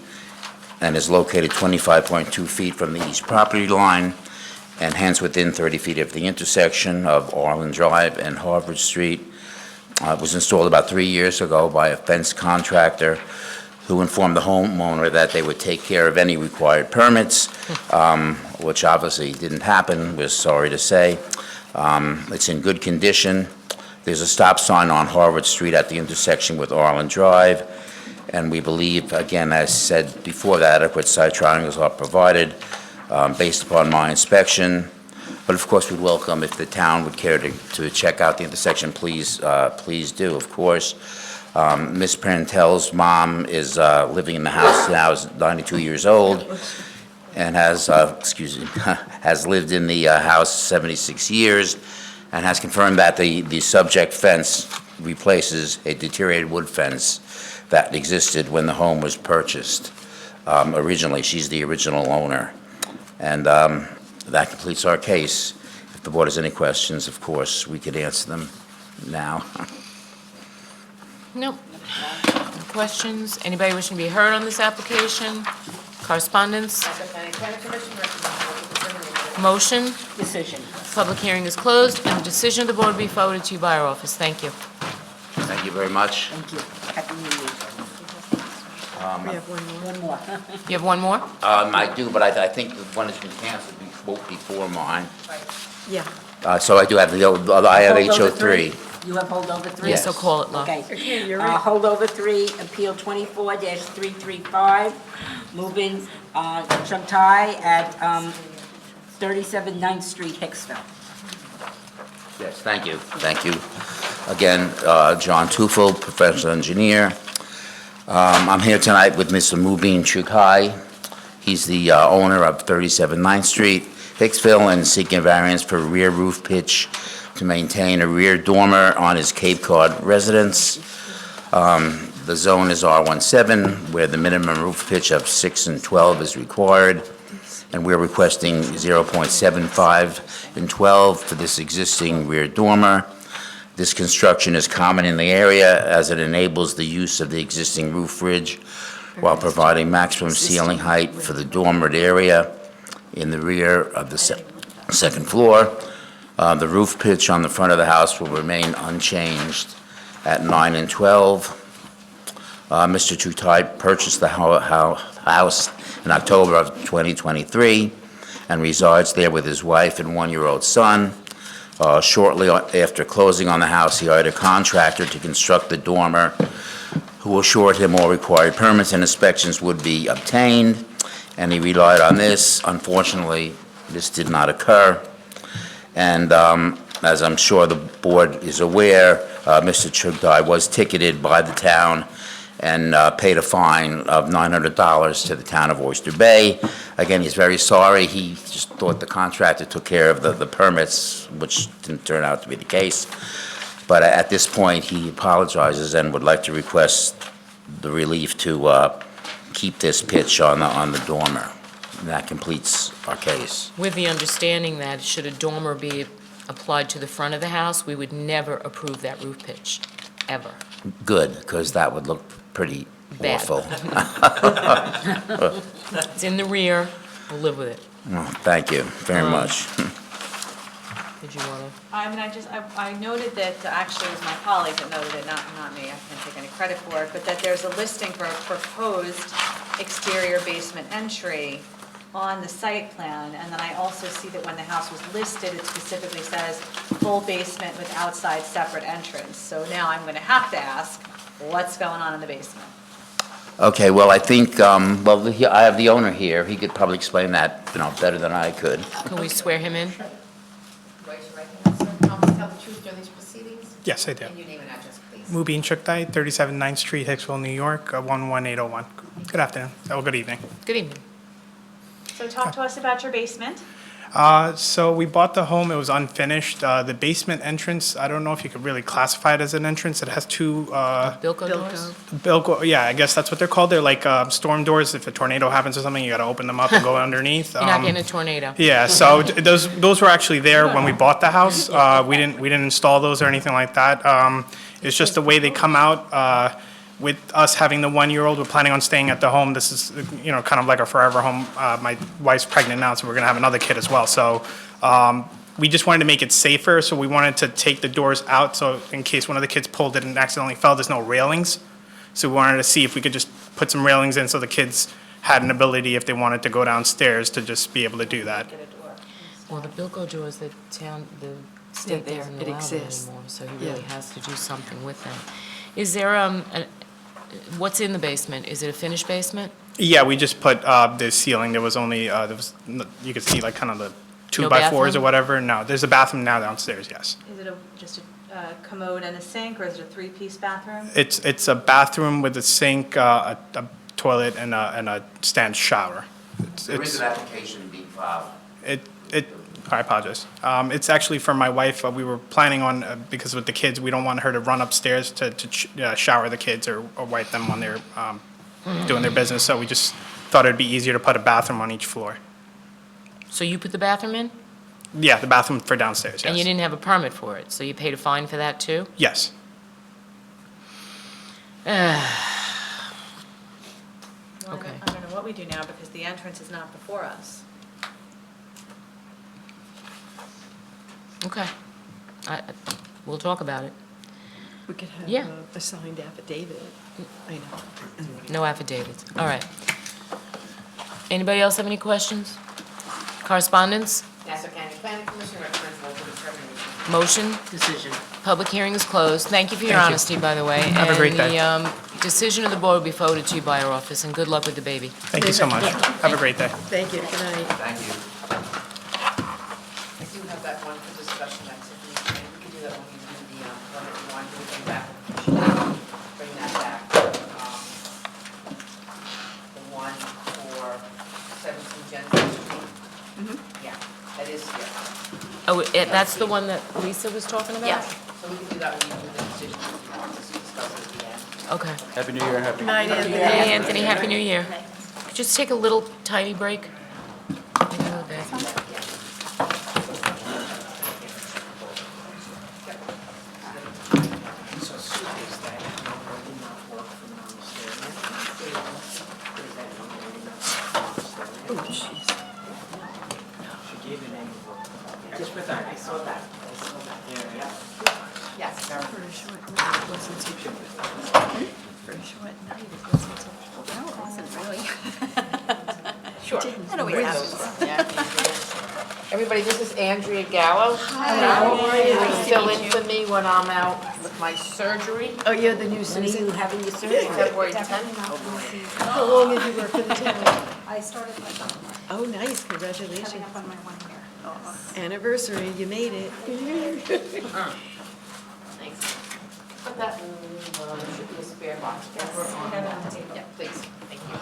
and is located 25.2 feet from the east property line, and hence within 30 feet of the intersection of Arlen Drive and Harvard Street. It was installed about 3 years ago by a fence contractor who informed the homeowner that they would take care of any required permits, which obviously didn't happen, we're sorry to say. It's in good condition. There's a stop sign on Harvard Street at the intersection with Arlen Drive, and we believe, again, as said before, that adequate side triangles are provided based upon my inspection. But of course, we'd welcome if the town would care to check out the intersection, please do, of course. Ms. Parentel's mom is living in the house now, is 92 years old, and has, has lived in the house 76 years, and has confirmed that the subject fence replaces a deteriorated wood fence that existed when the home was purchased. Originally, she's the original owner. And that completes our case. If the board has any questions, of course, we could answer them now. Nope. No questions? Anybody wishing to be heard on this application? Correspondence? Motion? Decision. Public hearing is closed, and the decision of the board will be forwarded to you by our office. Thank you. Thank you very much. Thank you. Happy New Year. We have one more. You have one more? I do, but I think the one that's been canceled before mine. Yeah. So I do have I have Holdover HO3. You have holdover 3? Yes, so call it, love. Okay. Okay, you're right. Holdover 3, Appeal 24-335, moving Chuck Tai at 37 9th Street, Hicksville. Yes, thank you. Thank you. Again, John Tufel, professional engineer. I'm here tonight with Mr. Mubin Chukai. He's the owner of 37 9th Street, Hicksville, and seeking variance for rear roof pitch to maintain a rear dormer on his Cape Cod residence. The zone is R17, where the minimum roof pitch of 6 and 12 is required, and we're requesting 0.75 and 12 for this existing rear dormer. This construction is common in the area as it enables the use of the existing roof ridge while providing maximum ceiling height for the dormered area in the rear of the second floor. The roof pitch on the front of the house will remain unchanged at 9 and 12. Mr. Chutai purchased the house in October of 2023 and resides there with his wife and one-year-old son. Shortly after closing on the house, he hired a contractor to construct the dormer, who assured him all required permits and inspections would be obtained, and he relied on this. Unfortunately, this did not occur. And as I'm sure the board is aware, Mr. Chutai was ticketed by the town and paid a fine of $900 to the town of Oyster Bay. Again, he's very sorry. He just thought the contractor took care of the permits, which didn't turn out to be the case. But at this point, he apologizes and would like to request the relief to keep this pitch on the dormer. And that completes our case. With the understanding that should a dormer be applied to the front of the house, we would never approve that roof pitch, ever. Good, because that would look pretty Bad. awful. It's in the rear, we'll live with it. Oh, thank you very much. Did you want to? I mean, I noted that, actually it was my colleague that noted it, not me, I can't take any credit for it, but that there's a listing for a proposed exterior basement entry on the site plan, and then I also see that when the house was listed, it specifically says full basement with outside separate entrance. So now I'm gonna have to ask, what's going on in the basement? Okay, well, I think, I have the owner here. He could probably explain that, better than I could. Can we swear him in? Raise your right hand, sir. Promise to tell the truth during these proceedings? Yes, I do. And your name and address, please. Mubin Chuktai, 37 9th Street, Hicksville, New York, 11801. Good afternoon. Oh, good evening. Good evening. So talk to us about your basement. So we bought the home, it was unfinished. The basement entrance, I don't know if you could really classify it as an entrance. It has two, Bilko doors? yeah, I guess that's what they're called. They're like storm doors. If a tornado happens or something, you gotta open them up and go underneath. You're not getting a tornado. Yeah, so those were actually there when we bought the house. We didn't install those or anything like that. It's just the way they come out. With us having the one-year-old, we're planning on staying at the home. This is, kind of like a forever home. My wife's pregnant now, so we're gonna have another kid as well. So we just wanted to make it safer, so we wanted to take the doors out, so in case one of the kids pulled it and accidentally fell, there's no railings. So we wanted to see if we could just put some railings in so the kids had an ability, if they wanted to go downstairs, to just be able to do that. Well, the Bilko doors, the state there, doesn't it allow them exists. anymore, so he Yeah. really has to do something with them. Is there, what's in the basement? Is it a finished basement? Yeah, we just put the ceiling, there was only, you could see like kind of the two No by fours or bathroom? whatever. No, there's a bathroom now downstairs, yes. Is it just a commode and a sink, or is it a three-piece bathroom? It's a bathroom with a sink, a toilet, and a stand shower. There is an application being filed. I apologize. It's actually for my wife. We were planning on, because with the kids, we don't want her to run upstairs to shower the kids or wipe them when they're doing their business, so we just thought it'd be easier to put a bathroom on each floor. So you put the bathroom in? Yeah, the bathroom for downstairs, And you yes. didn't have a permit for it, so you paid a fine for that too? Yes. Well, Okay. I don't know what we do now, because the entrance is not before us. Okay. We'll talk about it. We could have Yeah. a signed affidavit. I know. No affidavits. All right. Anybody else have any questions? Correspondence? Nassau County Planning Commission recommends local determination. Motion? Decision. Public hearing is closed. Thank you for your Thank you. honesty, by the way. Have a great day. And the decision of the board will be forwarded to you by our office, and good luck with the baby. Thank you so much. Have a great day. Thank you, good night. Thank you. I do have that one for discussion, that's if we can do that when we do the, permit, we want to bring back, bring that back. The one for 17 Jensen Street. Yeah, that is here. Oh, that's the one that Lisa was talking about? Yeah, so we can do that when we do the decision, if you want to discuss it at the end. Okay. Happy New Year, happy. Night, Anthony. Hey, Anthony, Happy New Year. Just take a little tiny break. Maybe a little bit. Just for that. I saw that. Yes. Pretty short night, it wasn't so short. Pretty short night, it wasn't so short. No, it wasn't really. Sure. I know we have. Everybody, this is Andrea Gallo. Hi. Fill in for me when I'm out with my surgery, Oh, you're the new When are you Susan. having your surgery? February 10th. How long have you worked for the town? I started my summer, Oh, nice, congratulations. coming up on my 1 year. Anniversary, you made it. Thanks. Put that in, there should be a spare box. Yeah, please, thank you.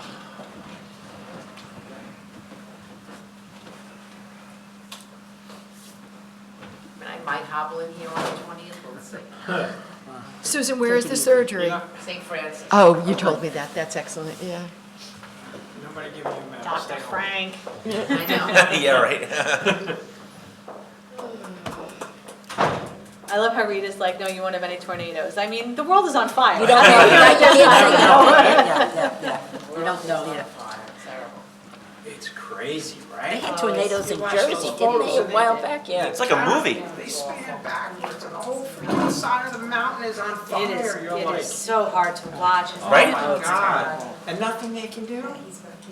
And I might hobble in here on the 20th, we'll see. Susan, where is the surgery? St. Francis. Oh, you told me that, that's excellent, yeah. Nobody give you a medal. Dr. Frank. I know. Yeah, right. I love how Rita's like, no, you won't have any tornadoes. I mean, the world is on fire. You don't know, you can't say yeah. You don't know, yeah. It's crazy, They right? had tornadoes in Jersey, didn't they, a while back, yeah. It's like a movie. They span backwards and the whole freaking side of the mountain is on fire. It is, You're it like, is so hard to watch. It's Right? oh my God. And nothing they can do?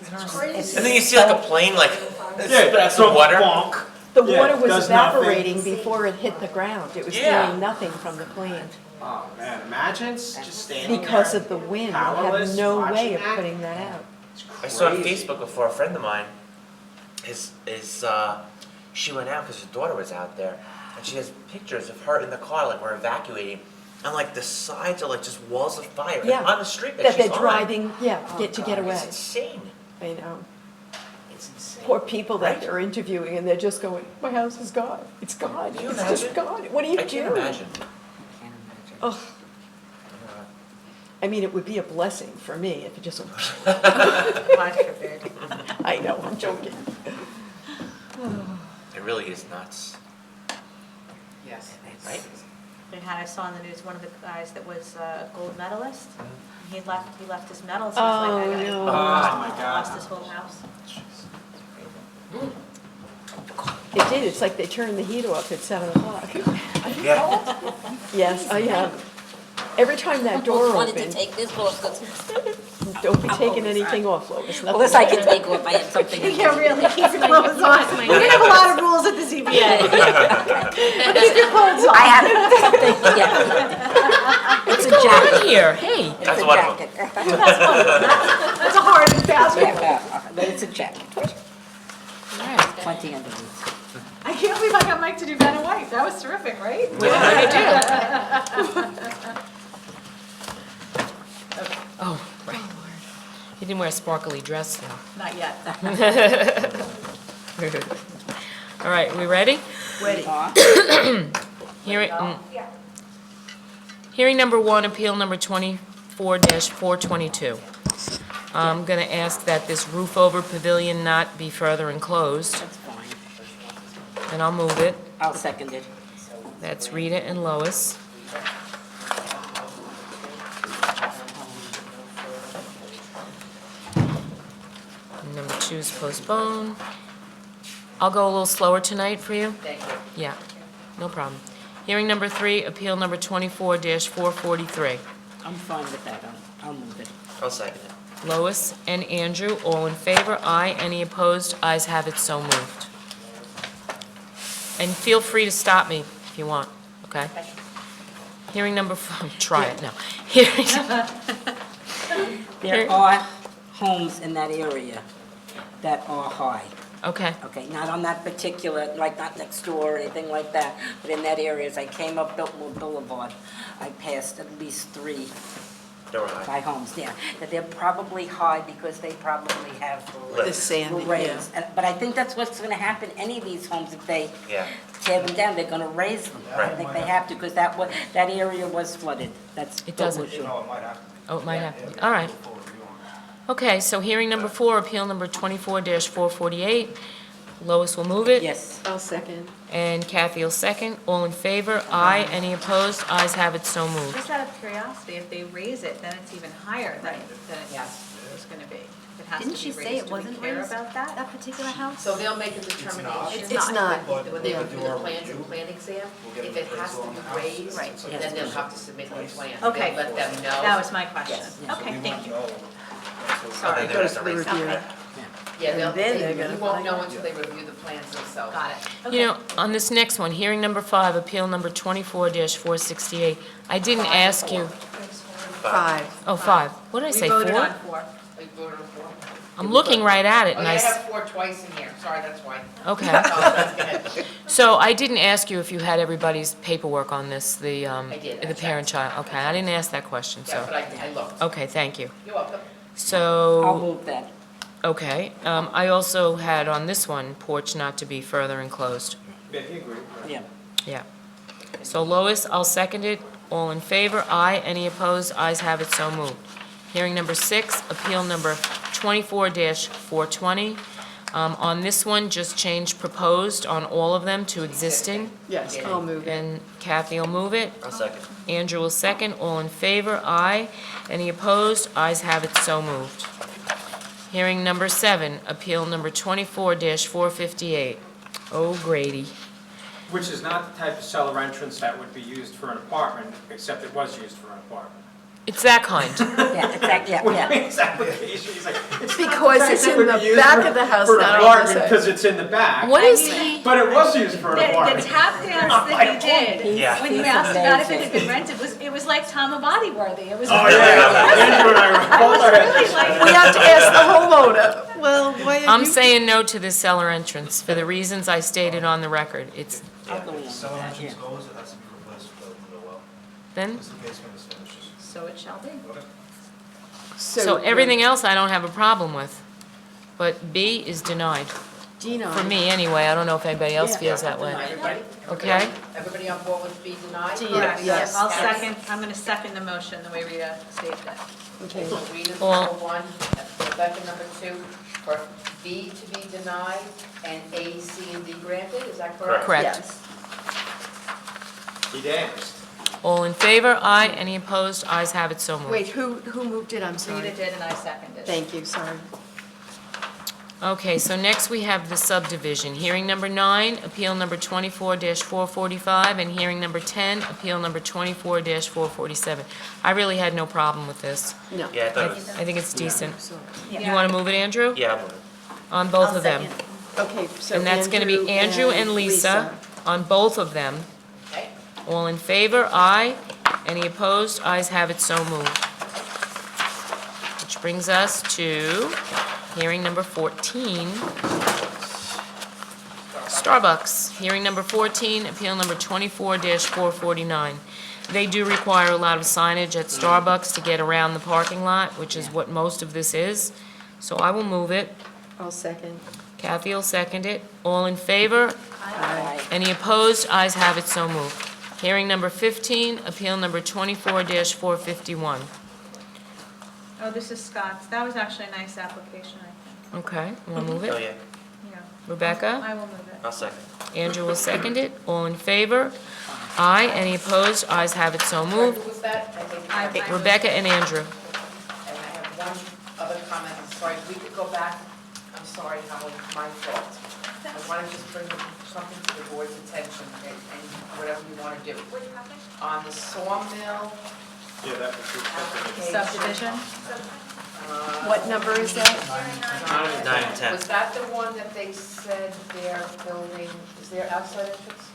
It's crazy. And then you see like a plane like, Yeah, that's the water. bonk. The Yeah, water was does nothing. evaporating before it hit the ground. It was Yeah. doing nothing from the plant. Oh, man, imagine just standing Because there, of the wind, they have powerless, no way watching of that. putting that out. It's I saw on crazy. Facebook before a friend of mine, she went out because her daughter was out there, and she has pictures of her in the car, like we're evacuating, and like the sides are like just walls of fire Yeah. on the street that That she's they're on. driving, yeah, to get away. It's insane. I know. It's insane. Poor people that Right? they're interviewing and they're just going, my house is gone. It's gone. Can you It's just imagine? gone. What do you I do? can't imagine. Oh, I mean, it would be a blessing for me if it just went. God forbid. I know, I'm joking. It really is nuts, Yes. right? They had, I saw in the news, one of the guys that was a gold medalist, he left his medals. He was like, I Oh, gotta- no. Oh, my God. Lost his whole house. It did, it's like they turned the heat off at 7 o'clock. Yeah. Yes, I am. Every time that door Wanted to opened, take this off, 'cause- don't be taking anything off, Lois. well, this I can take off, I have something. Yeah, really, keep your clothes on. We didn't have a lot of rules at the ZBA. But keep your clothes on. I have something, yeah. It's a What's going on jacket. here? Hey. It's a jacket. That's a hard and fast rule. But it's a jacket. Plenty underneath. I can't believe I got Mike to do Ben and White. That was terrific, right? Oh, right. He didn't wear a sparkly dress, though. Not yet. All right, we ready? Ready. Hearing number 1, appeal number 24-422. I'm going to ask that this roof-over pavilion not be further enclosed, That's fine. and I'll move it. I'll second it. That's Rita and Lois. Number 2 is postponed. I'll go a little slower tonight for you. Thank you. Yeah, no problem. Hearing number 3, appeal number 24-443. I'm fine with that. I'll move it. I'll second it. Lois and Andrew, all in favor? Aye. Any opposed? Ayes have it, so moved. And feel free to stop me if you want, okay? Hearing number, try it now. There are homes in that area that are high. Okay, Okay, not on that particular, like not next door or anything like that, but in that area, as I came up Biltmore Boulevard, I passed at least 3 high homes, yeah. That they're probably high because they probably have The sand, raised. But I think that's what's gonna happen, any of these homes, if they tear them down, they're gonna raise them. I think they have to, because that area was flooded. That's It doesn't. what was- oh, it might have to be, all right. Okay, so hearing number 4, appeal number 24-448. Lois will move it. Yes. I'll second. And Kathy will second. All in favor? Aye. Any opposed? Ayes have it, so moved. Just out of curiosity, if they raise it, then it's even higher than it's going to be. It has to Didn't she be say raised. it Do we wasn't care raised? about that particular house? So they'll make a determination. It's not. When they review the plans and plan exam, if it has to be raised, then they'll have to submit the plan. Okay. They'll let them know. That was my question. Yes. Okay, thank you. Sorry. It goes to the review. Yeah, And then they're gonna you won't find know out. until they review the plans themselves. Got it. You know, on this next one, hearing number 5, appeal number 24-468, I didn't ask you, 5. oh, 5. What did I say, 4? We voted on 4. We voted on 4. I'm looking right at it, Oh, and yeah, I I, have 4 twice in here, sorry, that's why. okay. Oh, that's good. So I didn't ask you if you had everybody's paperwork on this, the did, the I parent-child. Okay, I didn't ask that question, Yeah, so, but I looked. okay, thank you. You're welcome. So. I'll move that. Okay, I also had on this one, porch not to be further enclosed. Yeah. Yeah. So Lois, I'll second it. All in favor? Aye. Any opposed? Ayes have it, so moved. Hearing number 6, appeal number 24-420. On this one, just change proposed on all of them to existing. Yes, I'll move it. And Kathy will move it. I'll second. Andrew will second. All in favor? Aye. Any opposed? Ayes have it, so moved. Hearing number 7, appeal number 24-458. Oh, Grady. Which is not the type of cellar entrance that would be used for an apartment, except it was used for an apartment. It's that kind. Yeah, exactly, What yeah. makes application, he's like, it's not Because the type it's that in would the be used back for- of the house, for an not on the apartment, side. because it's in the back. What is he? But it was used for an The apartment. tap dance that he did, Yeah. when you He's asked about if it amazing. had been rented, it was like Tom Abadi worthy. It was Oh, really yeah. Andrew and I impressive. were both I was really like. We have to ask the homeowner. Well, why are I'm you? saying no to this cellar entrance for the reasons I stated on the record. It's, I'll go along with Cellar that, entrance yeah. goes, it has to be replaced with the well. then, Once the basement is finished. So it shall be. so everything else I don't have a problem with. But B is denied, Denied. for me anyway. I don't know if anybody else feels that way. Everybody? Okay? Everybody on board with B denied? Correct. Yes. I'll second, I'm going to second the motion the way Rita stated it. Okay. So Rita's Well- number 1, Rebecca number 2, for B to be denied, and A, C, and D granted, is that correct? Correct. Yes. He danced. All in favor? Aye. Any opposed? Ayes have it, so moved. Wait, who moved it? I'm sorry. Rita did and I seconded. Thank you, sorry. Okay, so next we have the subdivision. Hearing number 9, appeal number 24-445, and hearing number 10, appeal number 24-447. I really had no problem with this. No. Yeah, I thought it was- I think it's decent. Yeah. You want to move it, Andrew? Yeah, I'm with it. On both I'll of them. second. Okay, so And that's going to be Andrew and Lisa on both of them. Okay. All in favor? Aye. Any opposed? Ayes have it, so moved. Which brings us to hearing number 14. Starbucks, hearing number 14, appeal number 24-449. They do require a lot of signage at Starbucks to get around the parking lot, which is what most of this is. So I will move it. I'll second. Kathy will second it. All in favor? Aye. Any opposed? Ayes have it, so moved. Hearing number 15, appeal number 24-451. Oh, this is Scott's. That was actually a nice application, I think. Okay, you want to move it? Oh, yeah. Yeah. Rebecca? I will move it. I'll second. Andrew will second it. All in favor? Aye. Any opposed? Ayes have it, so moved. Who was that? I think- Rebecca and Andrew. And I have one other comment, I'm sorry, if we could go back, I'm sorry, Howard, my fault. I want to just bring something to the board's attention, and whatever you want to do. On the sawmill Yeah, that was application. Subdivision? What number is that? 9 and 10. Was that the one that they said they're building, is there outside entrance?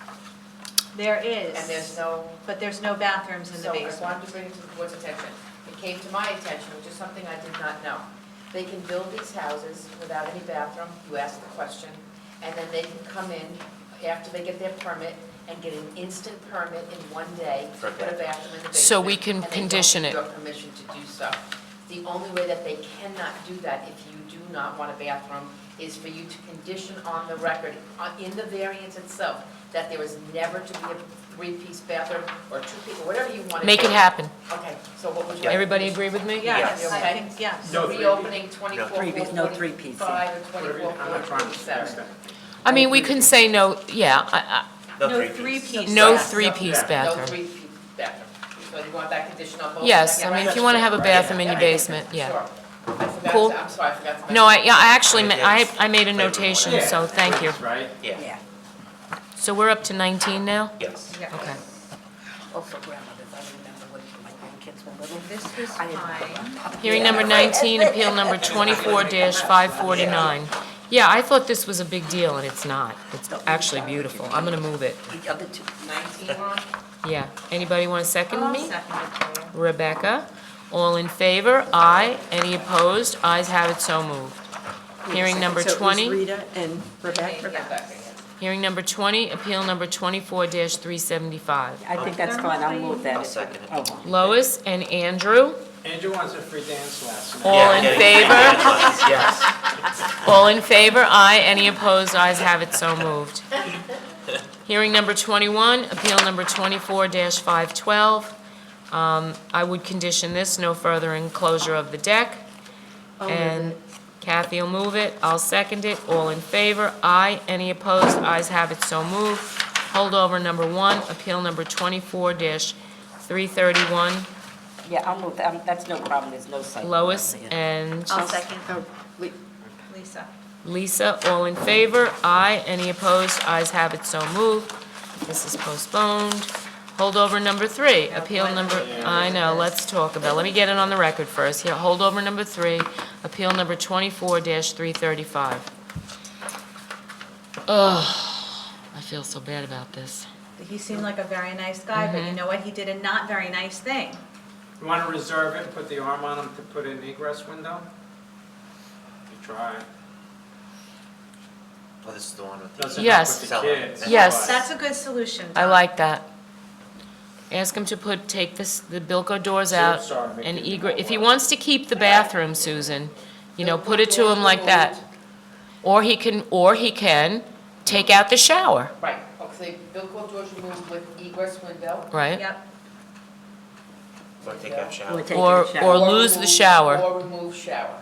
There is. And there's no, But there's no bathrooms in the so I basement. wanted to bring it to the board's attention. It came to my attention, which is something I did not know. They can build these houses without any bathroom, you ask the question, and then they can come in after they get their permit and get an instant permit in one day to put a bathroom in the basement. So we can condition it. And they don't need your permission to do so. The only way that they cannot do that if you do not want a bathroom is for you to condition on the record, in the variance itself, that there is never to be a three-piece bathroom or two-piece, or whatever you want to do. Make it happen. Okay, so what would you like? Everybody agree with me? Yes, Okay. I think, yes. No Reopening No 24/445 or 24/447. I mean, we can say no, yeah, No three-piece. no bathroom. three-piece No bathroom. three-piece bathroom. So you want that condition on both? Yes, Yeah, I mean, right. if you want to have a bathroom in Yeah, your yeah, basement, yeah. Sure. I forgot Cool. to- I'm sorry, I forgot to mention. No, I actually, I made a notation, so thank you. right? Yeah. So we're up to 19 now? Yes. Okay. Also grandmothers, I remember when my grandkids were little. This was fine. Hearing number 19, appeal number 24-549. Yeah, I thought this was a big deal, and it's not. It's actually beautiful. I'm going to move it. The other two. 19, Ron? Yeah. Anybody want to second I'll me? second it for you. Rebecca? All in favor? Aye. Any opposed? Ayes have it, so moved. Hearing number So it was 20. Rita and Rebecca? Rebecca, yes. Hearing number 20, appeal number 24-375. I think that's fine, I'll move that. I'll second it. Oh, Lois and Andrew? Andrew wants a free dance lesson. All in favor? Yes. All in favor? Aye. Any opposed? Ayes have it, so moved. Hearing number 21, appeal number 24-512. I would condition this, no further enclosure of the deck. I'll move And it. Kathy will move it. I'll second it. All in favor? Aye. Any opposed? Ayes have it, so moved. Holdover number 1, appeal number 24-331. yeah, I'll move that, that's no problem, there's no site. Lois plan. and I'll second. Oh, Lisa. Lisa, all in favor? Aye. Any opposed? Ayes have it, so moved. This is postponed. Holdover number 3, appeal number, I know, let's talk about, let me get it on the record first. Here, holdover number 3, appeal number 24-335. Ugh, I feel so bad about this. He seemed like a very nice guy, but you know what? He did a not very nice thing. You want to reserve it and put the arm on him to put in an egress window? You try. Oh, this is the one with the... Doesn't Yes. help with the kids. Yes. That's a good solution. I Tom. like that. Ask him to take the Bilko doors out Sorry, Vicky, and you egress, know if he what? wants to keep the bathroom, Susan, you know, put it to him like that. Or he can take out the shower, Right, okay, Bilko doors removed with egress window. right? Yep. Or take out shower. Or take Or, a shower. or lose the shower. Or remove shower.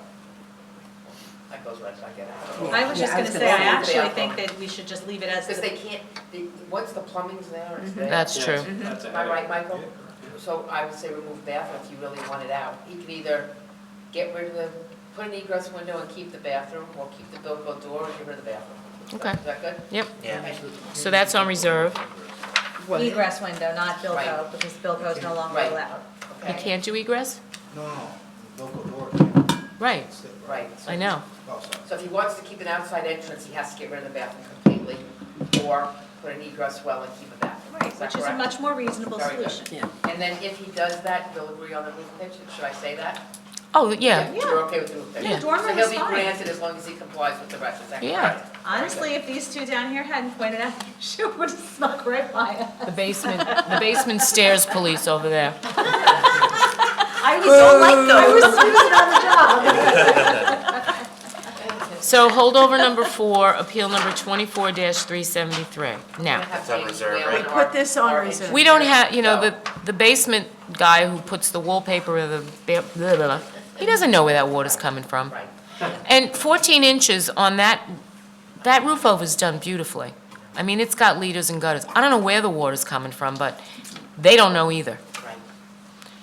That goes right back in. I was just Yeah, I gonna was say, gonna I say actually that. think that we should just leave it as Because the they can't, once the plumbing's there, it's there. That's true. That's Am I right, Michael? So I would say remove bathroom if you really want it out. He can either get rid of the, put an egress window and keep the bathroom, or keep the bilko door and get rid of the bathroom. Okay. Is that good? Yep. Okay. So that's on reserve. Egress window, not Bilko, Right. because Bilko is no longer Right. allowed. You Okay. can't do egress? No, Bilko door. Right, Right. I know. So if he wants to keep an outside entrance, he has to get rid of the bathroom completely, or put an egress well and keep a bathroom. Right, Is that which is a correct? much more reasonable Very good. solution. And then if he does that, he'll agree on the roof pitch, should I say that? Oh, yeah. You're okay with the roof pitch? Yeah. dormer So he'll is be fine. granted as long as he complies with the rest, is that Yeah. correct? Honestly, if these two down here hadn't pointed out the issue, it would have snuck right by us. The basement stairs police over there. I don't like those. I was Susan on the job. So holdover number 4, appeal number 24-373. Now, That's on reserve, We put this on reserve. we don't have, you know, the basement guy who puts the wallpaper or the, blah, blah, blah, he doesn't know where that water's coming from. Right. And 14 inches on that roof over's done beautifully. I mean, it's got leaders and gutters. I don't know where the water's coming from, but they don't know either. Right.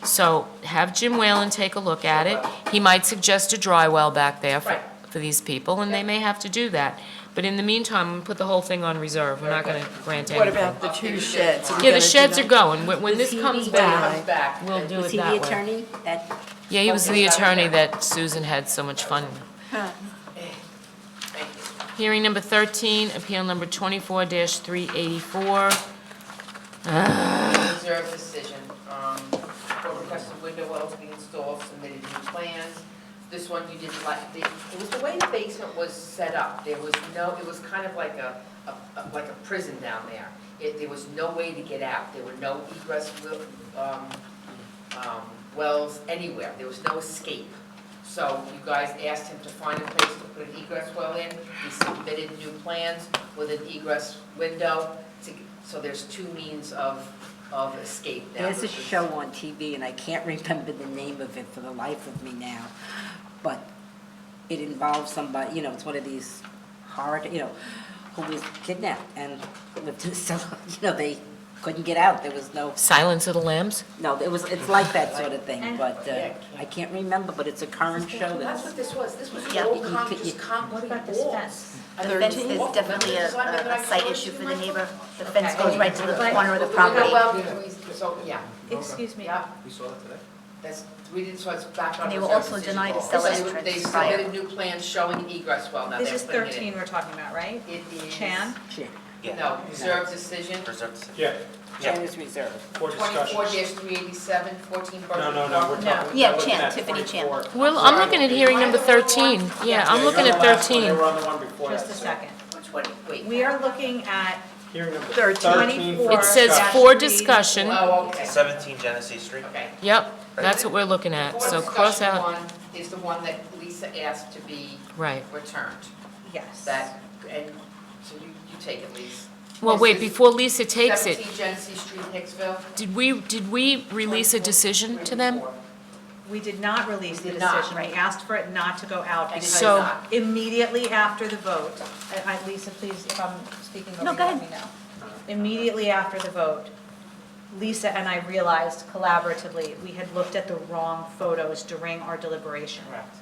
So have Jim Whalen take a look at it. He might suggest a dry well back there for these people, and they may have to do that. But in the meantime, I'm gonna put the whole thing on reserve. We're not gonna grant anything. What about the two sheds? Yeah, the sheds are going. When this Was he comes the, back, Back. we'll do Was it he the that way. attorney that, Yeah, he was the attorney that Susan had so much fun with. Thank you. Hearing number 13, appeal number 24-384. Reserve decision, court requested window wells be installed, submitted new plans. This one you didn't like, it was the way the basement was set up. There was no, it was kind of like a prison down there. There was no way to get out. There were no egress wells anywhere. There was no escape. So you guys asked him to find a place to put an egress well in. He submitted new plans with an egress window. So there's two means of escape now. there's a show on TV, and I can't remember the name of it for the life of me now, but it involves somebody, you know, it's one of these hard, you know, who was kidnapped and lived in a cellar, you know, they couldn't get out, there was no, Silence of the Lambs? no, it's like that sort of thing, but I can't remember, but it's a current show That's that's. what this was. This was Yeah, all you could- just concrete What about this walls. fence? I The mean, fence 13 is walls. definitely Remember the design a that I site showed issue you, for the Michael? neighbor. The fence Okay. goes right to the corner of the window property. well, so, yeah. Excuse me. Yeah, We saw that today? that's, we did, so it's back on And they were reserve also decision. denied a So cellar they- entrance They prior. submitted new plans showing an egress well, now This they're is putting it in. 13 we're talking about, right? It is. Chan? No, reserve decision. Yeah. Jen is reserved. For discussion. 24-387, 14 Berkeley No, Park. we're talking. Yeah, we're looking Chan, at Tiffany Chan. 24. Well, I'm looking at hearing number 13. Yeah, I'm looking you're at on the last one, 13. They were on the one before Just a that, so. second. Which one, wait. We are looking at Hearing number 13. for It says discussion. for discussion. Oh, okay. 17 Genesee Street. Okay. Yep, that's what we're looking at. So cross discussion out, one is the one that Lisa asked to be right. returned. Yes. That, and, so you take it, Lisa. Well, wait, before Lisa takes it, 17 Genesee Street, Hicksville. did we release a decision to them? We did not release the Did not, decision. We asked for it not to go out because So- immediately after the vote, Lisa, please, if I'm speaking over No, you, go let ahead. me know. Immediately after the vote, Lisa and I realized collaboratively, we had looked at the wrong photos during our deliberation. Correct.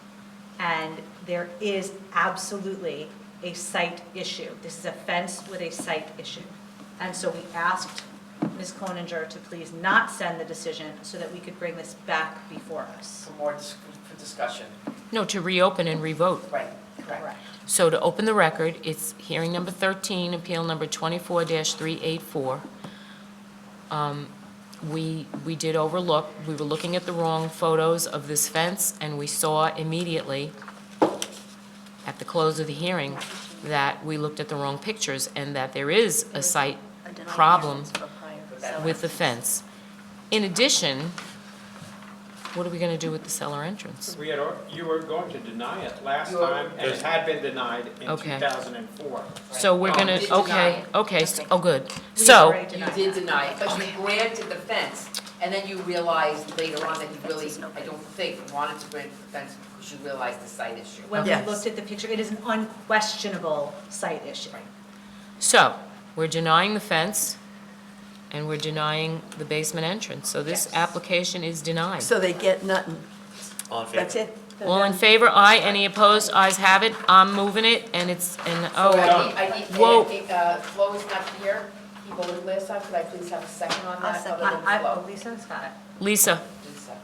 And there is absolutely a site issue. This is a fence with a site issue. And so we asked Ms. Cloninger to please not send the decision so that we could bring this back before us. For more, for discussion. No, to reopen and revote. Right, correct. So to open the record, it's hearing number 13, appeal number 24-384. We did overlook, we were looking at the wrong photos of this fence, and we saw immediately at the close of the hearing that we looked at the wrong pictures and that there is a site problem with the fence. In addition, what are we gonna do with the cellar entrance? We had, you were going to deny it last You were- time, and it had been denied in Okay. 2004. So we're gonna, did deny okay, it. okay, oh, good. We So, already You denied did that. deny it, but you granted the fence, and then you realized later on that you really, I don't think, wanted to grant the fence because you realized the site issue. When we Yes. looked at the picture, it is an unquestionable site issue. so, we're denying the fence, and we're denying the basement entrance. So this Yes. application is denied. So they get nothing. All in favor? That's it. All in favor? Aye. Any opposed? Ayes have it. I'm moving it, and it's, and, I oh, need, whoa. Flo is not here, he voted last time, could I please have a second on that, other than Flo? Lisa's got it. Lisa. Lisa.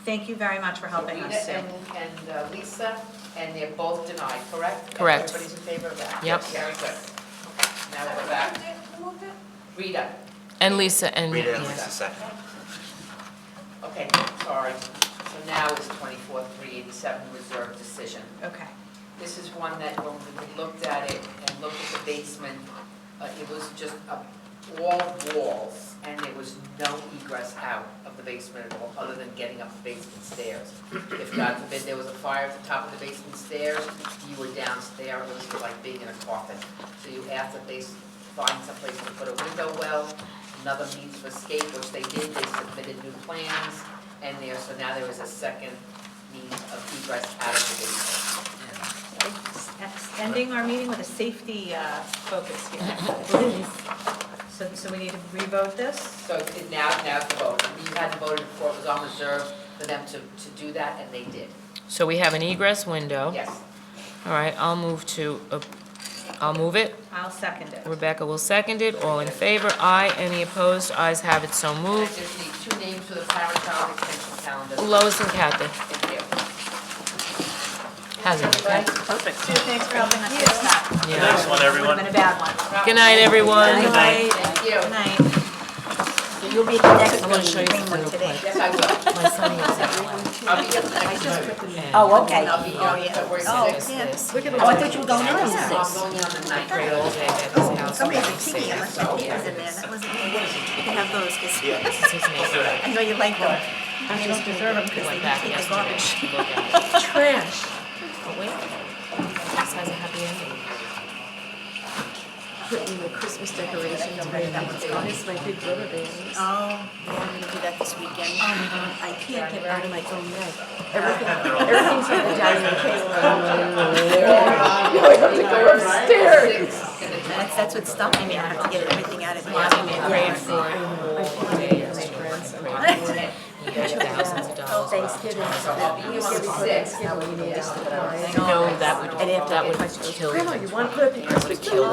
Thank you very much for helping us, Sue. Rita and Lisa, and they're both denied, correct? Correct. Everybody's in favor of that? Yep. Very good. Now we're back. Rita. And Lisa, and, Rita and yes. Lisa, second. Okay, sorry. So now is 24-387 reserved decision. Okay. This is one that when we looked at it and looked at the basement, it was just all walls, and there was no egress out of the basement at all, other than getting up the basement stairs. If, God forbid, there was a fire at the top of the basement stairs, you were downstairs, it was like being in a coffin. So you asked that they find someplace to put a window well, another means of escape, which they did. They submitted new plans, and there, so now there is a second means of egress out of the basement. Ending our meeting with a safety focus here. So we need to revote this? So now's the vote. You hadn't voted before, it was on reserve for them to do that, and they did. So we have an egress window. Yes. All right, I'll move it. I'll second it. Rebecca will second it. All in favor? Aye. Any opposed? Ayes have it, so I moved. just need two names for the parent-child extension calendar. Lois and Kathy. Thank you. Has it, okay? Perfect. Sue, thanks for helping us fix that. Yeah. Nice one, everyone. Would have been a bad one. Good night, everyone. Good night. Thank you. Good night. You'll be the next I'm gonna show you something real quick. Yes, I will. My son is at I'll be here the next week. Oh, okay. I'll be here February 6th. Oh, I thought you were going on the I'm 6th. going on the 9th. Great old day at his house. Somebody had tiki unless the papers in there, that wasn't me. You can have those, because This is his neighbor. I know you like them. And you don't deserve them, because they Went back take the yesterday garbage. to look at it. Trash. Oh, wait. This has a happy ending. Putting the Christmas decorations, right, that one's gone. It's my big brother band. Oh, yeah, I'm gonna do that this weekend. Oh my God, I can't get out of my own head. Everything's on the dining table. I have to go upstairs. That's what's stopping me, I have to get everything out of the Grade for He got thousands of dollars. Thanksgiving. Thanksgiving, you need us to buy. No, that would kill Grandma, him. you want to put up your Christmas tree? Kill him.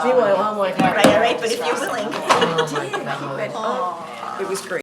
Meanwhile, I'm like, all right, but if you're willing. Oh, my God. It was great.